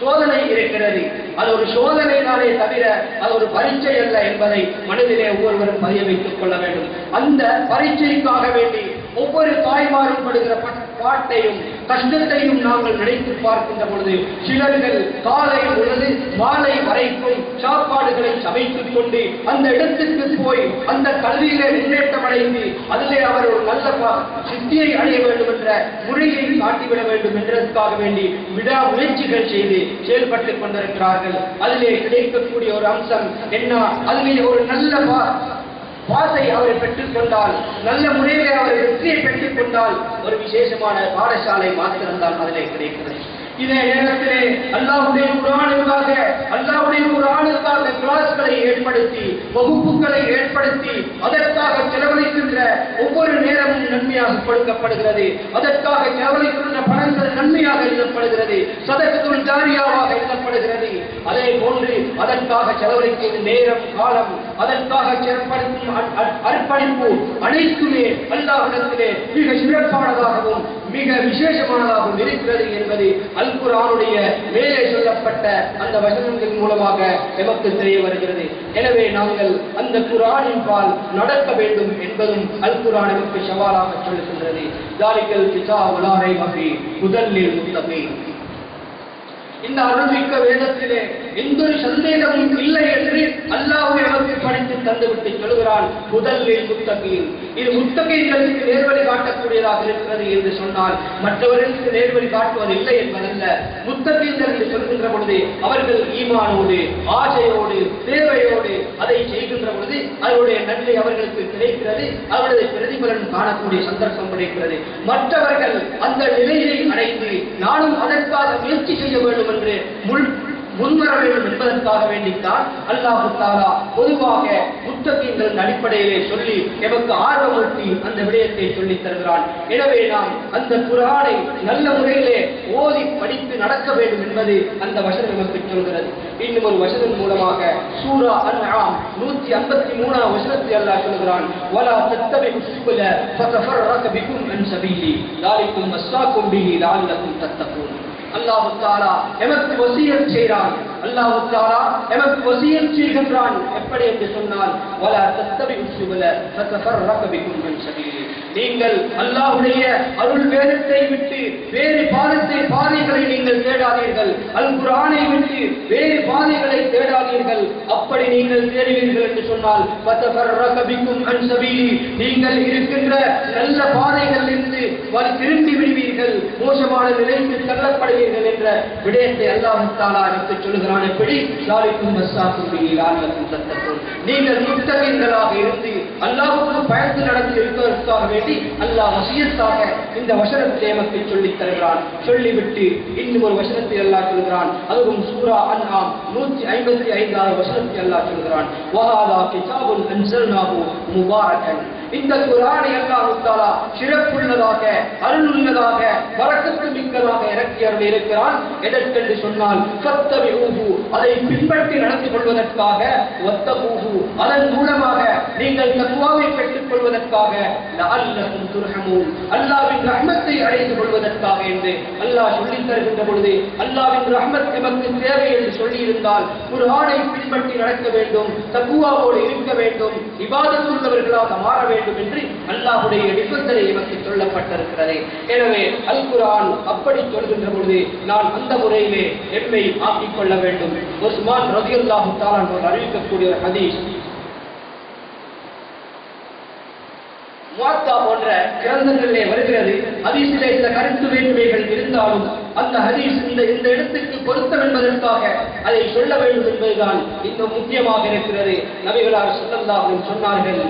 சோதனை இருக்கிறது. அது ஒரு சோதனை தானே தவிர அது ஒரு பரீட்சை அல்ல என்பதை மனதிலே ஒவ்வொருவரும் பதிய வைத்துக் கொள்ள வேண்டும். அந்த பரீட்சைக்காக வேண்டி ஒவ்வொரு தாய்மாரும் படுகிற பாட்டையும் கஷ்டத்தையும் நாங்கள் நினைத்து பார்க்கின்ற பொழுது சிலர்கள் காலை பொழுது மாலை வரைக்கும் சாப்பாடுகளை சமைத்துக் கொண்டு அந்த இடத்துக்கு போய் அந்த கல்வியிலே முன்னேற்றம் அடைந்து அதிலே அவர் ஒரு நல்ல சித்தியை அடைய வேண்டும் என்ற முறையை காட்டிவிட வேண்டும் என்றதற்காக வேண்டி விடா முயற்சிகள் செய்து செயல்பட்டுக் கொண்டிருக்கிறார்கள். அதிலே கிடைக்கக்கூடிய ஒரு அம்சம் என்ன? அதிலே ஒரு நல்ல பாசை அவரை பெற்றுக் கொண்டால், நல்ல முறையிலே அவரை வெற்றியை பெற்றுக் கொண்டால் ஒரு விசேஷமான பாடசாலை மாத்திரம்தான் அதிலே கிடைக்கிறது. இதே நேரத்திலே அல்லாஹ்வுடைய குர்ஆனுக்காக கிளாஸ்களை ஏற்படுத்தி வகுப்புகளை ஏற்படுத்தி அதற்காக செலவழிக்கின்ற ஒவ்வொரு நேரமும் நன்மையாக கொடுக்கப்படுகிறது. அதற்காக செலவழிக்கின்ற பணங்கள் நன்மையாக எழுதப்படுகிறது, சதகத்துல் ஜாரியாவாக எழுதப்படுகிறது. அதே போன்று அதற்காக செலவழிக்கும் நேரம் காலம் அதற்காக செயற்படுத்தும் அர்ப்பணிப்பு அனைத்துமே அல்லாஹ்விடத்திலே மிக சிறப்பானதாகவும் மிக விசேஷமானதாகவும் இருக்கிறது என்பது அல் குர்ஆனுடைய மேலே சொல்லப்பட்ட அந்த வசனங்களின் மூலமாக எமக்கு தெரிய வருகிறது. எனவே நாங்கள் அந்த குர்ஆனின் பால் நடக்க வேண்டும் என்பதும் அல் குர்ஆன் எமக்கு சவாலாக சொல்லுகின்றது. தாலிகல் கிதாபு லா ரைப ஃபீஹி ஹுதல் லில் முத்தகீன். இந்த அருள்மிக்க வேதத்திலே எந்த ஒரு சந்தேகமும் இல்லை என்று அல்லாஹ் எமக்கு படித்து தந்துவிட்டு சொல்கிறான். முதலில் முத்தகீன், இது முத்தகீன்களுக்கு நேர்வழி காட்டக்கூடியதாக இருக்கிறது என்று சொன்னால் மற்றவர்களுக்கு நேர்வழி காட்டுவது இல்லை என்பதல்ல. முத்தகீன்கள் என்று சொல்கின்ற பொழுது அவர்கள் ஈமானோடு ஆசையோடு தேவையோடு அதை செய்கின்ற பொழுது அவருடைய நன்மை அவர்களுக்கு கிடைக்கிறது, அவருடைய பிரதிபலன் காணக்கூடிய சந்தர்ப்பம் கிடைக்கிறது. மற்றவர்கள் அந்த நிலையை அடைந்து நானும் அதற்காக முயற்சி செய்ய வேண்டும் என்று முன்வர வேண்டும் என்பதற்காக வேண்டித்தான் அல்லாஹ் தஆலா பொதுவாக முத்தகீன்களின் அடிப்படையிலே சொல்லி எமக்கு ஆர்வமூட்டி அந்த விடயத்தை சொல்லித் தருகிறான். எனவே நாம் அந்த குர்ஆனை நல்ல முறையிலே ஓதி படித்து நடக்க வேண்டும் என்பது அந்த வசனம் நமக்கு சொல்கிறது. இன்னும் ஒரு வசனம் மூலமாக சூரா அன்ஆம் 153 வசனத்தில் அல்லாஹ் சொல்கிறான், வலா தத்தபிஉ சுபுல ஃபதஃபர்ரக பிகும் அன் சபீலி தாலிகும் வஸ்ஸாகும் பிஹி லஅல்லகும் தத்தகூன். அல்லாஹ் தஆலா எமக்கு வசியத் செய்கிறான். அல்லாஹ் தஆலா எமக்கு வசியத் செய்கின்றான். எப்படி என்று சொன்னால், வலா தத்தபிஉ சுபுல ஃபதஃபர்ரக பிகும் அன் சபீலி. நீங்கள் அல்லாஹ்வுடைய அருள் வேதத்தை விட்டு வேறு பாதைகளை நீங்கள் தேடாதீர்கள். அல் குர்ஆனை விட்டு வேறு பாதைகளை தேடாதீர்கள். அப்படி நீங்கள் தேடுவீர்கள் என்று சொன்னால் ஃபதஃபர்ரக பிகும் அன் சபீலி, நீங்கள் இருக்கின்ற நல்ல பாதைகளிலிருந்து திரும்பி விடுவீர்கள், மோசமான நிலைக்கு தள்ளப்படுவீர்கள் என்ற விடயத்தை அல்லாஹ் தஆலா நமக்கு சொல்கிறான். எப்படி? ஸாலிக்கும் வஸ்ஸாக்கும் பிஹி லஅல்லகும் தத்தகூன். நீங்கள் முத்தகீன்களாக இருந்து அல்லாஹ்வுக்கு பயந்து நடந்து இருப்பதற்காக வேண்டி அல்லாஹ் வசியத்தாக இந்த வசனத்தை நமக்கு சொல்லித் தருகிறான். சொல்லிவிட்டு இன்னும் ஒரு வசனத்தை அல்லாஹ் சொல்கிறான். அதுவும் சூரா அன்ஆம் 155 வசனத்தில் அல்லாஹ் சொல்கிறான், வஹாதா கிதாபுன் அன்ஸல்னாஹு முபாரக்கன். இந்த குர்ஆனை அல்லாஹ் தஆலா சிறப்புள்ளதாக அருளுள்ளதாக பரக்கத்து மிக்கதாக இறக்கி அருளி இருக்கிறான். எதற்கென்று சொன்னால் ஃபத்தபிஊஹு, அதை பின்பற்றி நடந்து கொள்வதற்காக, வத்தகூஹு, அதன் மூலமாக நீங்கள் தக்வாவை பெற்றுக் கொள்வதற்காக, லஅல்லகும் துர்ஹமூன், அல்லாஹ்வின் ரஹ்மத்தை அடைந்து கொள்வதற்காக என்று அல்லாஹ் சொல்லித் தருகின்ற பொழுது அல்லாஹ்வின் ரஹ்மத் நமக்கு தேவை என்று சொல்லியிருந்தால் குர்ஆனை பின்பற்றி நடக்க வேண்டும், தக்வாவோடு இருக்க வேண்டும், இபாதத்துள்ளவர்களாக மாற வேண்டும் என்று அல்லாஹ்வுடைய நிபந்தனை நமக்கு சொல்லப்பட்டிருக்கிறது. எனவே அல் குர்ஆன் அப்படி சொல்கின்ற பொழுது நான் அந்த முறையிலே எம்மை ஆக்கிக் கொள்ள வேண்டும். உஸ்மான் ரலியல்லாஹு தஆலா அவர்கள் அறிவிக்கக்கூடிய ஒரு ஹதீஸ், முவத்தா போன்ற கிரந்தங்களிலே வருகிறது. ஹதீஸிலே சில கருத்து வேற்றுமைகள் இருந்தாலும் அந்த ஹதீஸ் இந்த இடத்துக்கு பொருத்தம் என்பதற்காக அதை சொல்ல வேண்டும் என்பதுதான் இன்னும் முக்கியமாக இருக்கிறது. நபிகளார் ஸல்லல்லாஹு அலைஹி வஸல்லம் சொன்னார்கள்,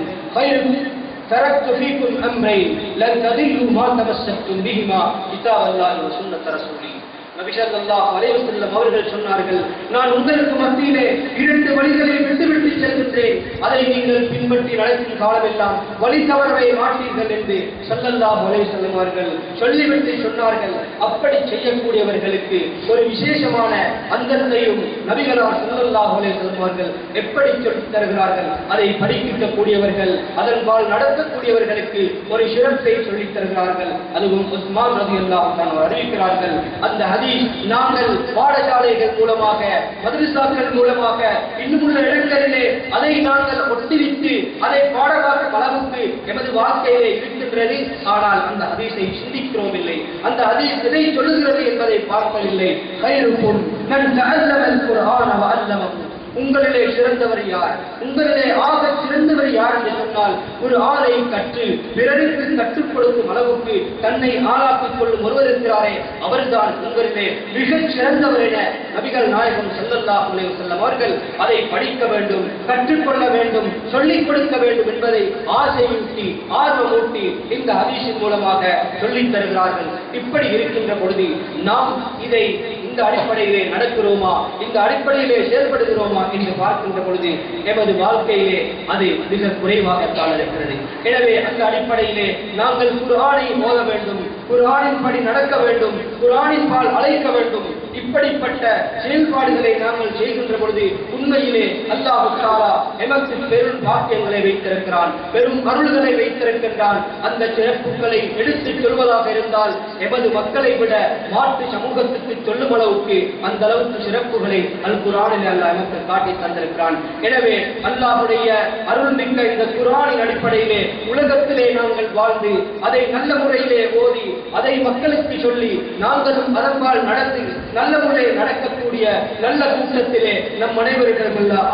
تركت فيكم أمرين لن تضلوا ما تمسكتم بهما كتاب الله وسنة رسوله. நபி ஸல்லல்லாஹு அலைஹி வஸல்லம் அவர்கள் சொன்னார்கள், நான் உங்களுக்கு மத்தியிலே 2 வழிகளை விட்டுவிட்டு செல்கின்றேன். சொல்லுகின்றேன், அதை நீங்கள் பின்பற்றி நடக்கும் காலமெல்லாம் வழி தவறவே மாட்டீர்கள் என்று ஸல்லல்லாஹு அலைஹி வஸல்லம் அவர்கள் சொல்லிவிட்டு சொன்னார்கள். அப்படி செய்யக்கூடியவர்களுக்கு ஒரு விசேஷமான அந்தஸ்தையும் நபிகளார் ஸல்லல்லாஹு அலைஹி வஸல்லம் அவர்கள் எப்படி சொல்லித் தருகிறார்கள். அதை படிக்கக்கூடியவர்கள், அதன்பால் நடக்கக்கூடியவர்களுக்கு ஒரு சிறப்பை சொல்லித் தருகிறார்கள். அதுவும் உஸ்மான் ரலியல்லாஹு அன்ஹு அறிவிக்கிறார்கள். அந்த ஹதீஸ் நாங்கள் பாடசாலைகள் மூலமாக, மதரசாக்கள் மூலமாக, இன்னுமுள்ள இடங்களிலே அதை நாங்கள் ஒட்டிவிட்டு அதை பாடமாக்கும் அளவுக்கு எமது வாழ்க்கையிலே இருக்கின்றது. ஆனால் அந்த ஹதீஸை சிந்திக்கிறோம் இல்லை. அந்த ஹதீஸ் எதை சொல்லுகிறது என்பதை பார்க்கவில்லை. கைருக்கும் மன் தஅல்லமல் குர்ஆன வ அல்லமஹு. உங்களிலே சிறந்தவர் யார், உங்களிலே ஆக சிறந்தவர் யார் என்று சொன்னால், ஒரு ஆளை கற்று பிறருக்கு கற்றுக் கொடுக்கும் அளவுக்கு தன்னை ஆளாக்கிக் கொள்ளும் ஒருவர் இருக்கிறாரே, அவர்தான் உங்களிலே மிகச் சிறந்தவர் என நபிகள் நாயகம் ஸல்லல்லாஹு அலைஹி வஸல்லம் அவர்கள் அதை படிக்க வேண்டும், கற்றுக்கொள்ள வேண்டும், சொல்லிக் கொடுக்க வேண்டும் என்பதை ஆசையூட்டி ஆர்வமூட்டி இந்த ஹதீஸின் மூலமாக சொல்லித் தருகிறார்கள். இப்படி இருக்கின்ற பொழுது நாம் இதை இந்த அடிப்படையிலே நடக்கிறோமா, இந்த அடிப்படையிலே செயல்படுகிறோமா என்று பார்க்கின்ற பொழுது எமது வாழ்க்கையிலே அது மிக குறைவாகத்தான் இருக்கிறது. எனவே அந்த அடிப்படையிலே நாங்கள் குர்ஆனை ஓத வேண்டும், குர்ஆனின் படி நடக்க வேண்டும், குர்ஆனின் பால் அழைக்க வேண்டும். இப்படிப்பட்ட செயல்பாடுகளை நாங்கள் செய்கின்ற பொழுது உண்மையிலே அல்லாஹ் தஆலா எமக்கு பெரும் பாக்கியங்களை வைத்திருக்கிறான், பெரும் அருள்களை வைத்திருக்கின்றான். அந்த சிறப்புகளை எடுத்துச் சொல்வதாக இருந்தால் எமது மக்களை விட மாற்று சமூகத்துக்கு சொல்லும் அளவுக்கு அந்த அளவுக்கு சிறப்புகளை அல் குர்ஆனில் அல்லாஹ் எமக்கு காட்டி தந்திருக்கிறான். எனவே அல்லாஹ்வுடைய அருள்மிக்க இந்த குர்ஆனின் அடிப்படையிலே உலகத்திலே நாங்கள் வாழ்ந்து அதை நல்ல முறையிலே ஓதி அதை மக்களுக்கு சொல்லி நாங்களும் அதன்பால் நடந்து நல்ல முறையில் நடக்கக்கூடிய நல்ல கூட்டத்திலே நம் அனைவரிடம்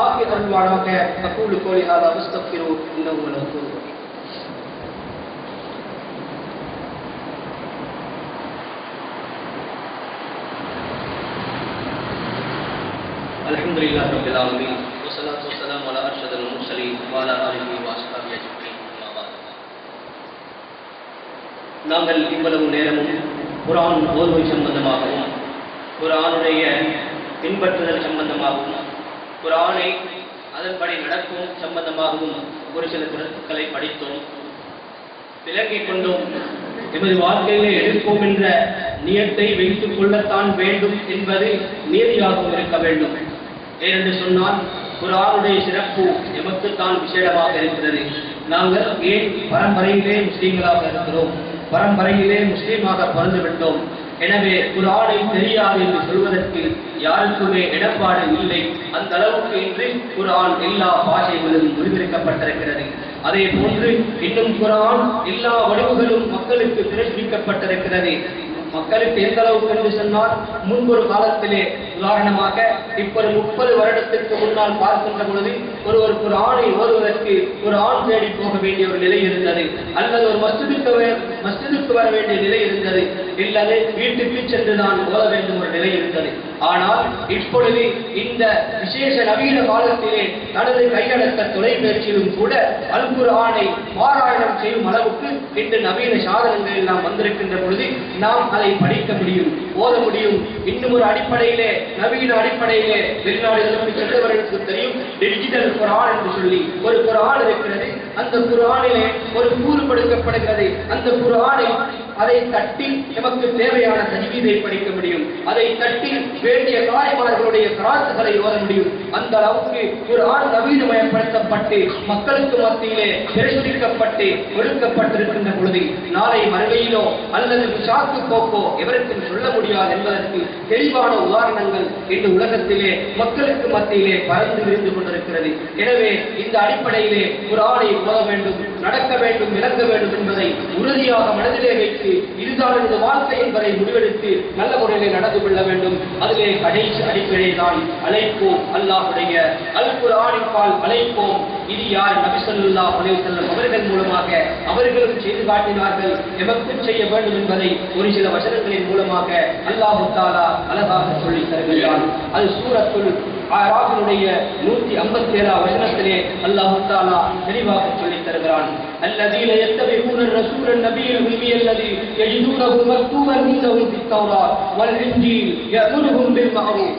ஆக்கி தருவானாக. அக்கூலு கோலி ஹாதா அஸ்தக்ஃபிரு இன்னஹு ஹுவல் கஃபூர். அல்ஹம்துலில்லாஹி ரப்பில் ஆலமீன் வஸ்ஸலாத்து வஸ்ஸலாமு அலா அர்ஷதில் முர்ஸலீன் வ அலா ஆலிஹி வ அஸ்ஹாபிஹி அஜ்மஈன். நாங்கள் இவ்வளவு நேரமும் குர்ஆன் ஓதுவை சம்பந்தமாகவும், குர்ஆனுடைய பின்பற்றுதல் சம்பந்தமாகவும், குர்ஆனை அதன்படி நடக்கும் சம்பந்தமாகவும் ஒரு சில கருத்துக்களை படித்தோம், விளங்கிக் கொண்டோம். எமது வாழ்க்கையிலே எடுப்போம் என்ற நியத்தை வைத்துக் கொள்ளத்தான் வேண்டும் என்பது நீதியாகவும் இருக்க வேண்டும். ஏனென்று சொன்னால் குர்ஆனுடைய சிறப்பு எமக்குத்தான் விசேடமாக இருக்கிறது. நாங்கள் ஏன் பரம்பரையிலே முஸ்லீம்களாக இருக்கிறோம், பரம்பரையிலே முஸ்லீமாக பிறந்து விட்டோம். எனவே குர்ஆனை தெரியாது என்று சொல்வதற்கு யாருக்குமே இடப்பாடு இல்லை. அந்த அளவுக்கு இன்று குர்ஆன் எல்லா பாஷைகளிலும் மொழிபெயர்க்கப்பட்டிருக்கிறது. அதே போன்று இன்னும் குர்ஆன் எல்லா வடிவுகளும் மக்களுக்கு பிரசுரிக்கப்பட்டிருக்கிறது. மக்களுக்கு எந்த அளவுக்கு என்று சொன்னால், முன்பொரு காலத்திலே உதாரணமாக இப்பொரு 30 வருடத்திற்கு முன்னால் பார்க்கின்ற பொழுது ஒரு குர்ஆனை ஓதுவதற்கு ஒரு ஆண் தேடி போக வேண்டிய ஒரு நிலை இருந்தது, அல்லது ஒரு மஸ்ஜிதுக்கு வர வேண்டிய நிலை இருந்தது, இல்லது வீட்டுக்கு சென்று நான் ஓத வேண்டும் ஒரு நிலை இருந்தது. ஆனால் இப்பொழுது இந்த விசேஷ நவீன காலத்திலே தனது கையடக்க தொலைபேசியிலும் கூட அல் குர்ஆனை பாராயணம் செய்யும் அளவுக்கு இன்று நவீன சாதனங்கள் எல்லாம் வந்திருக்கின்ற பொழுது நாம் அதை படிக்க முடியும், ஓத முடியும். இன்னும் ஒரு அடிப்படையிலே, நவீன அடிப்படையிலே வெளிநாடுகளுக்கு சென்றவர்களுக்கு தெரியும், டிஜிட்டல் குர்ஆன் என்று சொல்லி ஒரு குர்ஆன் இருக்கிறது. அந்த குர்ஆனிலே ஒரு கூறுபடுத்தப்படுகிறது. அந்த குர்ஆனை அதை தட்டி நமக்கு தேவையான தஜ்வீதை படிக்க முடியும், அதை தட்டி வேண்டிய காயமார்களுடைய கராத்துகளை ஓத முடியும். அந்த அளவுக்கு குர்ஆன் நவீனமயப்படுத்தப்பட்டு மக்களுக்கு மத்தியிலே பிரசுரிக்கப்பட்டு கொடுக்கப்பட்டிருக்கின்ற பொழுது நாளை மறுமையிலோ அல்லது சாக்கு போக்கோ எவருக்கும் சொல்ல முடியாது என்பதற்கு தெளிவான உதாரணங்கள் இன்று உலகத்திலே மக்களுக்கு மத்தியிலே பறந்து விரிந்து கொண்டிருக்கிறது. எனவே இந்த அடிப்படையிலே குர்ஆனை ஓத வேண்டும், நடக்க வேண்டும், விளங்க வேண்டும் என்பதை உறுதியாக மனதிலே வைத்து இதுதான் இந்த வாழ்க்கை என்பதை முடிவெடுத்து நல்ல முறையிலே நடந்து கொள்ள வேண்டும். அதிலே கடைசி அடிப்படை தான் அழைப்போம், அல்லாஹ்வுடைய அல் குர்ஆனின் பால் அழைப்போம். இது யார்? நபி ஸல்லல்லாஹு அலைஹி வஸல்லம் அவர்கள் மூலமாக அவர்களும் செய்து காட்டினார்கள். எமக்கும் செய்ய வேண்டும் என்பதை ஒரு சில வசனங்களின் மூலமாக அல்லாஹ் தஆலா அழகாக சொல்லி தருகிறான். அது சூரத்துல் ஆராஃபினுடைய 157 வசனத்திலே அல்லாஹ் தஆலா தெளிவாக சொல்லி தருகிறான். الذين يتبعون الرسول النبي الأمي الذي يجدونه مكتوبا عندهم في التوراة والإنجيل يأمرهم بالمعروف.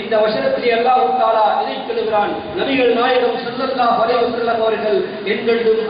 இந்த வசனத்திலே அல்லாஹ் தஆலா இதை சொல்கிறான். சொல்கிறான், நபிகள் நாயகம் ஸல்லல்லாஹு அலைஹி வஸல்லம் அவர்கள் எங்களும்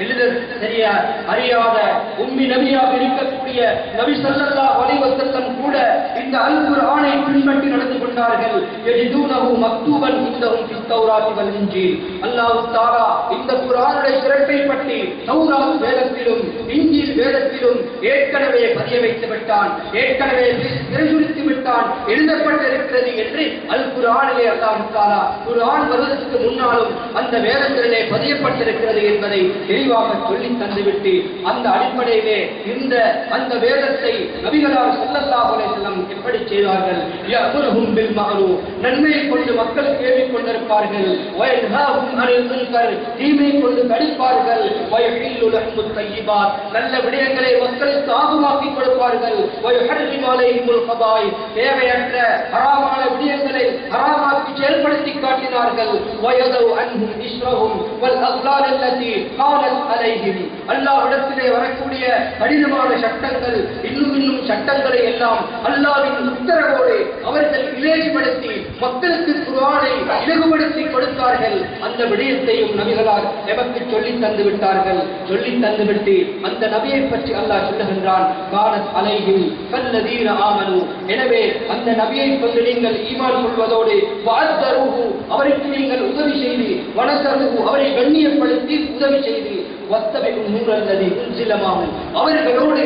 எழுத தெரிய அறியாத உம்மி நபியாக இருக்கக்கூடிய நபி ஸல்லல்லாஹு அலைஹி வஸல்லம் கூட இந்த அல் குர்ஆனை பின்பற்றி நடந்து கொண்டார்கள். யஜிதூனஹு மக்தூபன் இந்தஹும் ஃபித் தௌராத் வல் இன்ஜீல். அல்லாஹ் தஆலா இந்த குர்ஆனுடைய சிறப்பை பற்றி தௌராத் வேதத்திலும் இன்ஜீல் வேதத்திலும் ஏற்கனவே பதிய வைத்து விட்டான், ஏற்கனவே பிரசுரித்து விட்டான், எழுதப்பட்டிருக்கிறது என்று அல் குர்ஆனிலே அல்லாஹ் தஆலா குர்ஆன் வருவதற்கு முன்னாலும் அந்த வேதத்திலே பதியப்பட்டிருக்கிறது என்பதை தெளிவாக சொல்லி தந்துவிட்டு அந்த அடிப்படையிலே இந்த அந்த வேதத்தை நபிகளார் ஸல்லல்லாஹு அலைஹி வஸல்லம் எப்படி செய்தார்கள்? யஅமுருஹும் பில் மஅரூஃப், நன்மையை கொண்டு மக்களுக்கு ஏவிக் கொண்டிருப்பார்கள். வயன்ஹாஹும் அனில் முன்கர், தீமையை கொண்டு தடுப்பார்கள். வயஹில்லு லஹுமுத் தய்யிபாத், நல்ல விடயங்களை மக்களுக்கு ஆகுமாக்கி கொடுப்பார்கள். வயஹர்ரிமு அலைஹிமுல் கபாயித், தேவையற்ற ஹராமான விடயங்களை ஹராமாக்கி செயல்படுத்தி காட்டினார்கள். வயதவு அன்ஹும் இஸ்ரஹும் வல் அக்லால் அல்லதி கானத் அலைஹிம், அல்லாஹ்விடத்திலே வரக்கூடிய கடினமான சட்டங்கள் இன்னும் சட்டங்களை எல்லாம் அல்லாஹ்வின் உத்தரவோடு அவர்கள் இலேசுபடுத்தி மக்களுக்கு குர்ஆனை இலகுபடுத்தி கொடுத்தார்கள். அந்த விடயத்தையும் நபிகளார் எமக்கு சொல்லி தந்து விட்டார்கள். சொல்லி தந்துவிட்டு அந்த நபியை பற்றி அல்லாஹ் சொல்லுகின்றான், கானத் அலைஹிம் கல்லதீன ஆமனு, எனவே அந்த நபியை கொண்டு நீங்கள் ஈமான் கொள்வதோடு வஅத்தருஹு, அவருக்கு நீங்கள் உதவி செய்து, வனசருஹு, அவரை கண்ணியப்படுத்தி உதவி செய்து, வத்தபிஉன் நூரல்லதி உன்சில மஅஹு, அவர்களோடு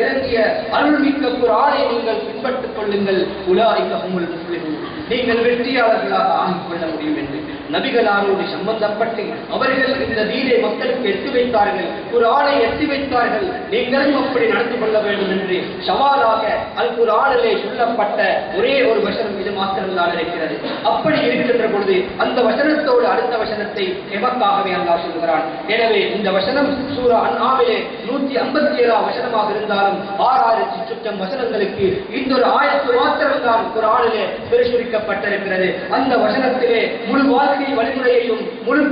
இறங்கிய அருள்மிக்க குர்ஆனை நீங்கள் பின்பற்றிக் கொள்ளுங்கள். உலாயிக ஹுமுல் முஃப்லிஹூன், நீங்கள் வெற்றியாளர்களாக ஆகிக் கொள்ள முடியும் என்று நபிகளாரோடு சம்பந்தப்பட்டு அவர்கள் இந்த தீனை மக்களுக்கு எட்டி வைத்தார்கள், குர்ஆனை எட்டி வைத்தார்கள். நீங்களும் அப்படி நடந்து கொள்ள வேண்டும் என்று சவாலாக அல் குர்ஆனிலே சொல்லப்பட்ட ஒரே ஒரு வசனம் இது மாத்திரம்தான் இருக்கிறது. அப்படி இருக்கின்ற பொழுது அந்த வசனத்தோடு அடுத்த வசனத்தை எமக்காகவே அல்லாஹ் சொல்கிறான். எனவே இந்த வசனம் சூரா அன்ஆமிலே 157 வசனமாக இருந்தாலும் 6000 சுற்றம் வசனங்களுக்கு இந்த ஒரு ஆயத்து மாத்திரம்தான் குர்ஆனிலே பிரசுரிக்கப்பட்டிருக்கிறது. அந்த வசனத்திலே முழு வாழ்க்கை வழிமுறையையும் முழு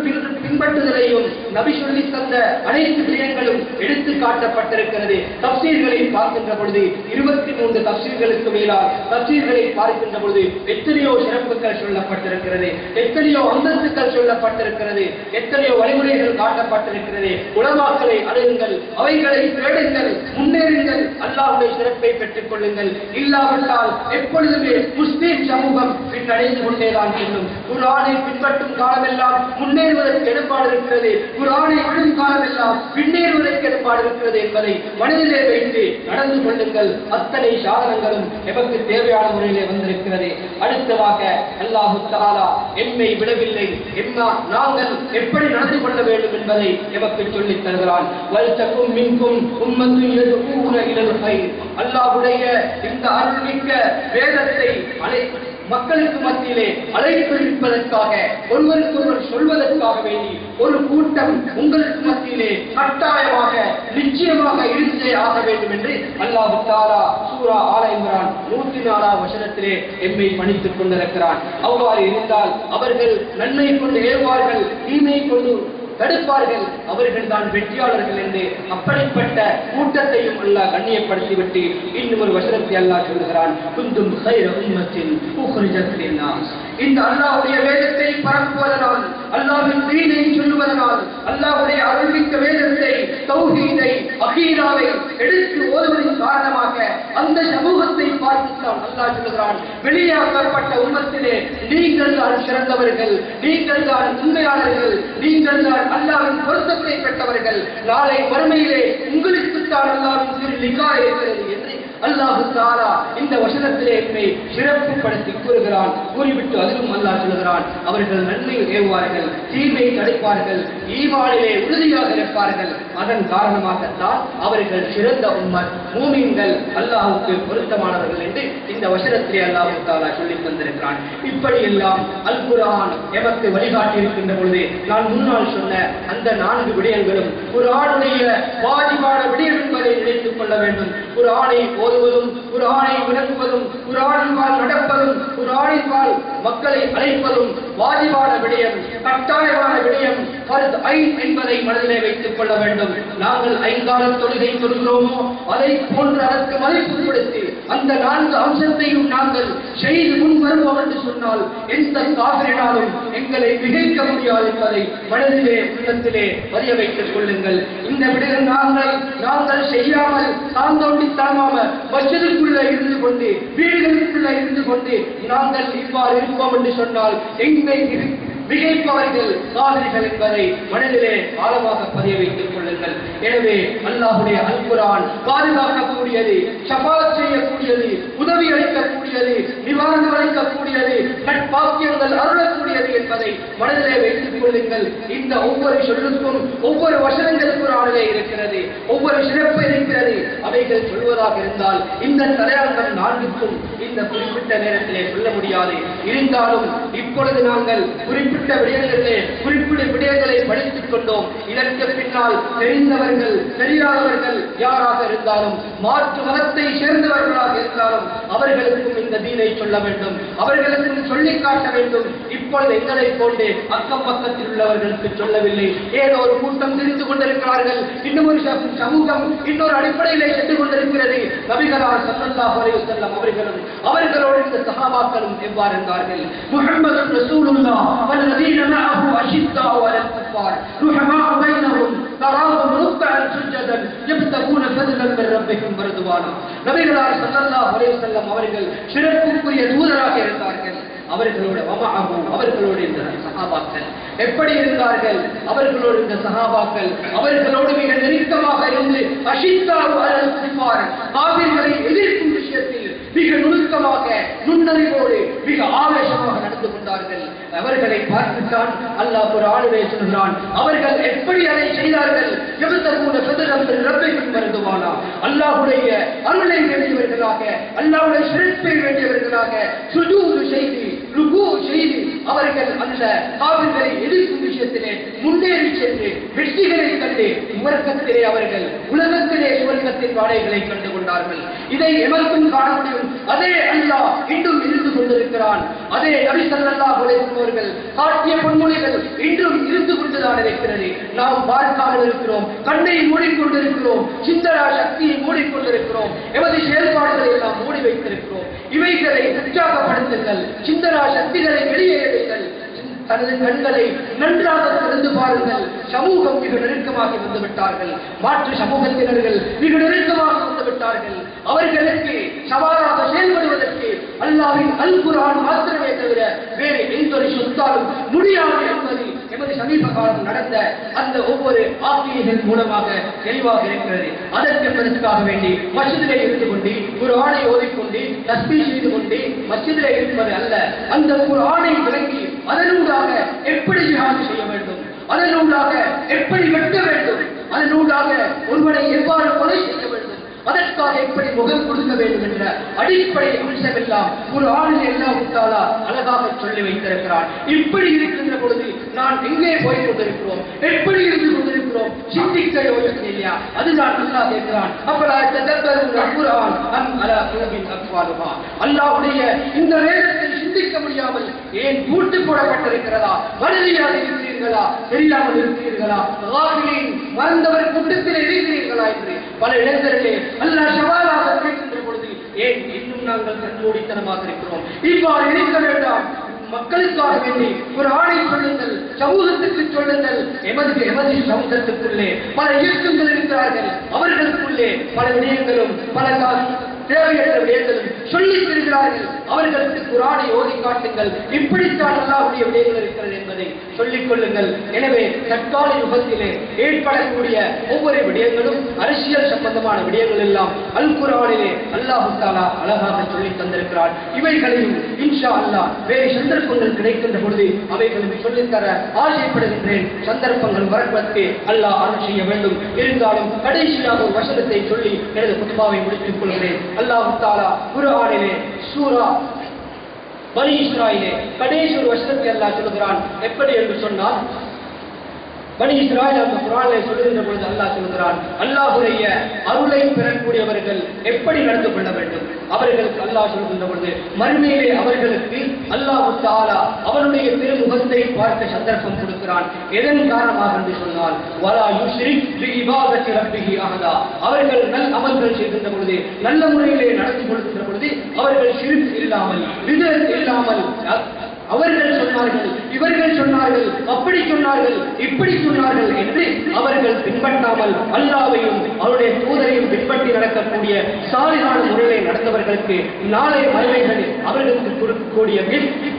பின்பற்றுதலையும் நபி சொல்லி தந்த அனைத்து விடயங்களும் எடுத்து காட்டப்பட்டிருக்கிறது. தப்சீர்களை பார்க்கின்ற பொழுது 23 தப்சீர்களுக்கு மேலால் தப்சீர்களை பார்க்கின்ற பொழுது எத்தனையோ சிறப்புகள் சொல்லப்பட்டிருக்கிறது, எத்தனையோ அந்தஸ்துகள் சொல்லப்பட்டிருக்கிறது, எத்தனையோ வழிமுறைகள் காட்டப்பட்டிருக்கிறது. உலமாக்களை அணுகுங்கள், அவைகளை தேடுங்கள், முன்னேறுங்கள், அல்லாஹ்வுடைய சிறப்பை பெற்றுக் கொள்ளுங்கள். இல்லாவிட்டால் எப்பொழுதுமே முஸ்லிம் சமூகம் பின்னடைந்து கொண்டேதான் செல்லும். குர்ஆனை பின்பற்றும் காலமெல்லாம் முன்னேறுவதற்கு ஏற்பாடு இருக்கிறது, குர்ஆனை விடும் காலமெல்லாம் பின்னேறுவதற்கு ஏற்பாடு இருக்கிறது என்பதை மனதிலே வைத்து நடந்து கொள்ளுங்கள். அத்தனை சாதனங்களும் எமக்கு தேவையான முறையிலே வந்திருக்கிறது. அடுத்ததாக அல்லாஹ் தஆலா எம்மை விடவில்லை, நாங்கள் எப்படி நடந்து கொள்ள வேண்டும் என்பதை எமக்கு சொல்லித் தருகிறான். வல்தகும் மின்கும் உம்மத்துன் யதுஊன இலல் கைர், அல்லாஹ்வுடைய இந்த அருள்மிக்க வேதத்தை மக்களுக்கு மத்தியிலே அழைப்பதற்காக, ஒருவருக்கொருவர் சொல்வதற்காக வேண்டி ஒரு கூட்டம் உங்களுக்கு மத்தியிலே கட்டாயமாக நிச்சயமாக இருந்தே ஆக வேண்டும் என்று அல்லாஹ் தஆலா சூரா ஆல இம்ரான் 104 வசனத்திலே எம்மை பணித்துக் கொண்டிருக்கிறான். அவ்வாறு இருந்தால் அவர்கள் நன்மை கொண்டு ஏறுவார்கள், தீமையை கொண்டு தடுப்பார்கள், அவர்கள் தான் வெற்றியாளர்கள் என்று அப்படிப்பட்ட கூட்டத்தையும் அல்லாஹ் கண்ணியப்படுத்திவிட்டு இன்னும் ஒரு வசனத்தை அல்லாஹ் சொல்கிறான், குந்தும் கைர உம்மத்தின் உக்ரிஜத் லின்னாஸ், இந்த அல்லாஹ்வுடைய வேதத்தை பரப்புவதனால், அல்லாஹ்வின் தீனை சொல்லுவதனால், அல்லாஹ்வுடைய அருள்மிக்க வேதத்தை, தௌஹீதை, அகீதாவை எடுத்து ஓதுவதன் காரணமாக அந்த சமூகத்தை பார்த்துத்தான் அல்லாஹ் சொல்கிறான், வெளியாக்கப்பட்ட உம்மத்திலே நீங்கள் தான் சிறந்தவர்கள், நீங்கள் தான் உண்மையாளர்கள், நீங்கள் தான் அல்லாஹ்வின் பொருத்தத்தை பெற்றவர்கள், நாளை மறுமையிலே உங்களுக்குத்தான் அல்லாஹ்வின் திருலிகா இருக்கிறது என்று அல்லாஹ் தஆலா இந்த வசனத்திலே என்னை சிறப்புப்படுத்தி கூறுகிறான். கூறிவிட்டு அதிலும் அல்லாஹ் சொல்கிறான், அவர்கள் நன்மையை ஏவுவார்கள், தீமையை தடுப்பார்கள், ஈமானிலே உறுதியாக இருப்பார்கள், அதன் காரணமாகத்தான் அவர்கள் சிறந்த உம்மத், மூமின்கள், அல்லாஹ்வுக்கு பொருத்தமானவர்கள் என்று இந்த வசனத்திலே அல்லாஹ் தஆலா சொல்லித் தந்திருக்கிறான். இப்படியெல்லாம் அல் குர்ஆன் எமக்கு வழிகாட்டி இருக்கின்ற பொழுது நான் முன்னால் சொன்ன அந்த 4 விடயங்களும் குர்ஆனுடைய வாஜிபான விடயம் என்பதை நினைத்துக் கொள்ள வேண்டும். குர்ஆனை ஓதுவதும், குர்ஆனை விளக்குவதும், குர்ஆனின்பால் நடப்பதும், குர்ஆனின்பால் மக்களை அழைப்பதும் வாஜிபான விடயம், கட்டாயமான விடயம், ஃபர்த் ஐன் என்பதை மனதிலே வைத்துக் கொள்ள வேண்டும். நாங்கள் 5 கால தொழுகை தொழுகிறோமோ அதை போன்று அதற்கு மதிப்பு கொடுத்து அந்த 4 அம்சத்தையும் நாங்கள் செய்து முன் வருவோம் என்று சொன்னால் எந்த காவிரினாலும் எங்களை மிகைக்க முடியாது என்பதை மனதிலே உள்ளத்திலே பதிய வைத்துக் கொள்ளுங்கள். இந்த விடயம் நாங்கள் செய்யாமல் தாந்தோண்டி தாமாம மஸ்ஜிதுக்குள்ள இருந்து கொண்டு வீடுகளுக்குள்ள இருந்து கொண்டு நாங்கள் இவ்வாறு இருப்போம் என்று சொன்னால் எங்களை மிகைப்பவர்கள் காவிரிகள் என்பதை மனதிலே ஆழமாக பதிய வைத்துக் கொள்ளுங்கள். எனவே அல்லாஹுடைய அல் குர்ஆன் பாதுகாக்கக்கூடியது, ஷஃபாஅத் செய்யக்கூடியது, உதவி அளிக்கக்கூடியது, நிவாரணம் அளிக்கக்கூடியது, நட்பாக்கியங்கள் அருளக்கூடியது என்பதை மனதிலே வைத்துக் கொள்ளுங்கள். இந்த ஒவ்வொரு சொல்லுக்கும் ஒவ்வொரு வசனங்கள் குர்ஆனிலே இருக்கிறது, ஒவ்வொரு சிறப்பு இருக்கிறது. அவைகள் சொல்வதாக இருந்தால் இந்த தலையங்கம் 4க்கும் இந்த குறிப்பிட்ட நேரத்திலே சொல்ல முடியாது. இருந்தாலும் இப்பொழுது நாங்கள் குறிப்பிட்ட விடயங்களை படித்துக் கொண்டோம். இதற்கு பின்னால் தெரிந்தவர்கள் தெரியாதவர்கள் யாராக இருந்தாலும், மாற்று மதத்தை சேர்ந்தவர்களாக இருந்தாலும் அவர்களுக்கும் இந்த தீனை சொல்ல வேண்டும், அவர்களுக்கும் சொல்லிக் காட்ட வேண்டும். இப்பொழுது எங்களை கொண்டு அக்கம் பக்கத்தில் உள்ளவர்களுக்கு சொல்லவில்லை. ஏதோ ஒரு கூட்டம் தெரிந்து கொண்டிருக்கிறார்கள், இன்னும் ஒரு சமூகம் இன்னொரு அடிப்படையிலே சென்று கொண்டிருக்கிறது. நபிகளார் ஸல்லல்லாஹு அலைஹி வஸல்லம் அவர்களும் அவர்களோடு இந்த சஹாபாக்களும் எவ்வாறு இருந்தார்கள்? முஹம்மது ரசூலுல்லாஹ் வல்லதீன மஅஹு அஷித்தாஉ அலல் குஃபார் ருஹமாஉ பைனஹும் தராஹும் ருக்கஅன் சுஜ்ஜதன் யப்தகூன ஃபத்லன் மின் ரப்பிஹிம் வர்துவானா. நபிகளார் ஸல்லல்லாஹு அலைஹி வஸல்லம் அவர்கள் சிறப்புக்குரிய தூதராக இருந்தார்கள். அவர்களோடு அவர்களோடு இந்த சஹாபாக்கள் எப்படி இருந்தார்கள்? அவர்களோடு இந்த சஹாபாக்கள் அவர்களோடு மிக நெருக்கமாக இருந்து அஷித்தாஉ அலல் குஃபார் காஃபிர்களை எதிர்க்கும் விஷயத்தில் மிக நுணுக்கமாக நுண்ணறிவோடு மிக ஆவேசமாக நடந்து கொண்டார்கள். அவர்களை பார்த்துத்தான் அல்லாஹ் குர்ஆனிலே சொல்கிறான், அவர்கள் எப்படி அதை செய்தார்கள்? அல்லாஹ்வுடைய அருளை வேண்டியவர்களாக, அல்லாஹ்வுடைய சிறப்பை வேண்டியவர்களாக சுஜூது செய்து ருக்கு செய்து அவர்கள் அந்த காவிர்களை எதிர்க்கும் விஷயத்திலே முன்னேறி சென்று வெற்றிகளை கண்டு உலகத்திலே அவர்கள் உலகத்திலே சுவர்க்கத்தின் வாடைகளை கண்டு கொண்டார்கள். இதை எமக்கும் காண முடியும். அதே அல்லாஹ் இன்றும் இருந்து கொண்டிருக்கிறான். அதே நபி ஸல்லல்லாஹு அலைஹி வஸல்லம் அவர்கள் காட்டிய பொன்மொழிகள் இன்றும் இருந்து கொண்டுதான் இருக்கிறது. நாம் பார்க்காமல் இருக்கிறோம், கண்ணை மூடிக்கொண்டிருக்கிறோம், சிந்தனா சக்தியை மூடிக்கொண்டிருக்கிறோம், எமது செயல்பாடுகளை எல்லாம் மூடி வைத்திருக்கிறோம். இவைகளை உற்சாகப்படுத்துங்கள், சிந்தனா சக்திகளை வெளியேறுங்கள், தனது கண்களை நன்றாக திறந்து பாருங்கள். சமூகம் மிக நெருக்கமாக வந்து விட்டார்கள், மாற்று சமூகத்தினர்கள் மிக நெருக்கமாக வந்து விட்டார்கள். அவர்களுக்கு சவாலாக செயல்படுவதற்கு அல்லாஹ்வின் அல் குர்ஆன் மாத்திரமே தவிர வேறு எந்த ஒரு சொத்தாலும் முடியாது என்பது எமது சமீப காலம் நடந்த அந்த ஒவ்வொரு ஆக்கியங்கள் மூலமாக தெளிவாக இருக்கிறது. அதற்காக வேண்டி மஸ்ஜிதிலே இருந்து கொண்டு குர்ஆனை ஓதிக்கொண்டு தஸ்பீஹ் செய்து கொண்டு மஸ்ஜிதிலே இருப்பது அல்ல, அந்த குர்ஆனை விளங்கி அதனூடாக எப்படி ஜிஹாத் செய்ய வேண்டும், அதனூடாக எப்படி வெட்ட வேண்டும், அதனூடாக ஒருவனை எவ்வாறு கொலை செய்ய வேண்டும், அதற்காக எப்படி முகம் கொடுக்க வேண்டும் என்ற அடிப்படை அம்சமெல்லாம் ஒரு ஆணில் எல்லாம் உண்டாலா அழகாக சொல்லி வைத்திருக்கிறான். இப்படி இருக்கின்ற பொழுது நான் எங்கே போய் கொண்டிருக்கிறோம், எப்படி இருந்து கொண்டிருக்கிறோம், சிந்திக்க யோசனை இல்லையா? அதுதான் அல்லாஹ் கேட்கிறான். அல்லாஹ்வுடைய இந்த வேதத்தை சிந்திக்க முடியாமல் ஏன் பூட்டு போடப்பட்டிருக்கிறதா? மறதியாக இருக்கிறீர்களா? தெரியாமல் இருக்கிறீர்களா? மறந்தவர் கூட்டத்தில் இருக்கிறீர்களா என்று பல இடங்களிலே அல்லாஹ் சவாலாக கேட்கின்ற பொழுது ஏன் இன்னும் நாங்கள் கண்மூடித்தனமாக இருக்கிறோம்? இவ்வாறு இருக்க வேண்டாம். மக்களுக்காக வேண்டி ஒரு ஆணை சொல்லுங்கள், சமூகத்துக்கு சொல்லுங்கள். எமது சமூகத்துக்குள்ளே பல இயக்கங்கள் இருக்கிறார்கள், அவர்களுக்குள்ளே பல விடயங்களும் பல தேவையற்ற விடயங்களும் சொல்லித் தருகிறார்கள். அவர்களுக்கு குர்ஆனை ஓதி காட்டுங்கள், இப்படித்தான் அல்லாஹ்வுடைய விடயங்கள் இருக்கிறது என்பதை சொல்லிக் கொள்ளுங்கள். எனவே தற்கால யுகத்திலே ஏற்படக்கூடிய ஒவ்வொரு விடயங்களும் அரசியல் சம்பந்தமான விடயங்கள் எல்லாம் அல் குர்ஆனிலே அல்லாஹ் தஆலா அழகாக சொல்லித் தந்திருக்கிறார். இவைகளையும் இன்ஷா அல்லாஹ் வேறு சந்தர்ப்பங்கள் கிடைக்கின்ற பொழுது அவைகளும் சொல்லித்தர ஆசைப்படுகின்றேன். சந்தர்ப்பங்கள் வரப்பட்டு அல்லாஹ் அருள் செய்ய வேண்டும். இருந்தாலும் கடைசியாக ஒரு வசனத்தை சொல்லி எனது குத்பாவை முடித்துக் கொள்கிறேன். அல்லாஹ் தஆலா குர்ஆனிலே சூரா பனி இஸ்ராயீலே கடைசி ஒரு வசனத்தை அல்லாஹ் சொல்கிறான். எப்படி என்று சொன்னால், பனி இஸ்ராயீல் அந்த குர்ஆனிலே சொல்லுகின்ற பொழுது அல்லாஹ் சொல்கிறான், அல்லாஹ்வுடைய அருளை பெறக்கூடியவர்கள் எப்படி நடந்து கொள்ள வேண்டும். அவர்களுக்கு அல்லாஹ் சொல்கின்ற பொழுது மறுமையிலே அவர்களுக்கு அல்லாஹ் தஆலா அவனுடைய திருமுகத்தை பார்க்க சந்தர்ப்பம் கொடுக்கிறான். எதன் காரணமாக என்று சொன்னால், வலா யுஷ்ரிக் பிஇபாதத்தி ரப்பிஹி அஹதா. அவர்கள் நல் அமல்கள் செய்கின்ற பொழுது, நல்ல முறையிலே நடந்து கொள்கின்ற பொழுது அவர்கள் ஷிர்க் இல்லாமல் பிதஅத் இல்லாமல் அவர்கள் சொன்னார்கள், இவர்கள் சொன்னார்கள், அப்படி சொன்னார்கள், இப்படி சொன்னார்கள் என்று அவர்கள் பின்பற்றாமல் அல்லாஹ்வையும் அவருடைய தூதரையும் பின்பற்றி நடக்கக்கூடிய சாலிகான முறையை நடந்தவர்களுக்கு நாளை மறுமைகளில் அவர்களுக்கு கொடுக்கக்கூடிய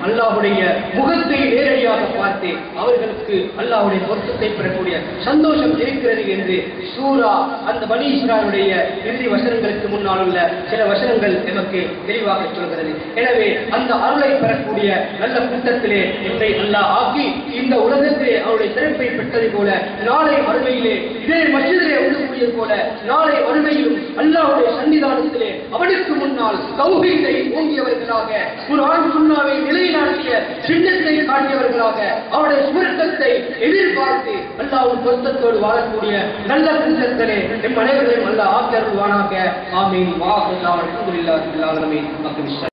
அல்லாஹ்வுடைய முகத்தை நேரடியாக பார்த்து அவர்களுக்கு அல்லாஹ்வுடைய பொருத்தத்தை பெறக்கூடிய சந்தோஷம் இருக்கிறது என்று சூரா அந்த பனி இஸ்ராயேலுடைய இறுதி வசனங்களுக்கு முன்னால் உள்ள சில வசனங்கள் நமக்கு தெளிவாக சொல்கிறது. எனவே அந்த அருளை பெறக்கூடிய நல்ல கூட்டத்திலே என்னை அல்லாஹ் ஆக்கி இந்த உலகத்திலே அவருடைய சிறப்பை பெற்றது போல நாளை மறுமையிலே இதே மஸ்ஜிதிலே ஒன்றுக்கூடியது போல நாளை மறுமையிலும் அல்லாஹ்வுடைய சன்னிதானத்திலே அவனுக்கு முன்னால் தௌஹீதை ஓங்கியவர்களாக குர்ஆன் சுன்னாவை நிலைநாட்டிய சின்னத்தை காட்டியவர்களாக அவருடைய சுவர்க்கத்தை எதிர்பார்த்து அல்லாஹ்வின் பொருத்தத்தோடு வாழக்கூடிய நல்ல கூட்டத்திலே நம் அனைவரையும் அல்லாஹ் ஆக்கி அருள்வானாக. ஆமீன். வா அல்ஹம்துலில்லாஹி ரப்பில் ஆலமீன்.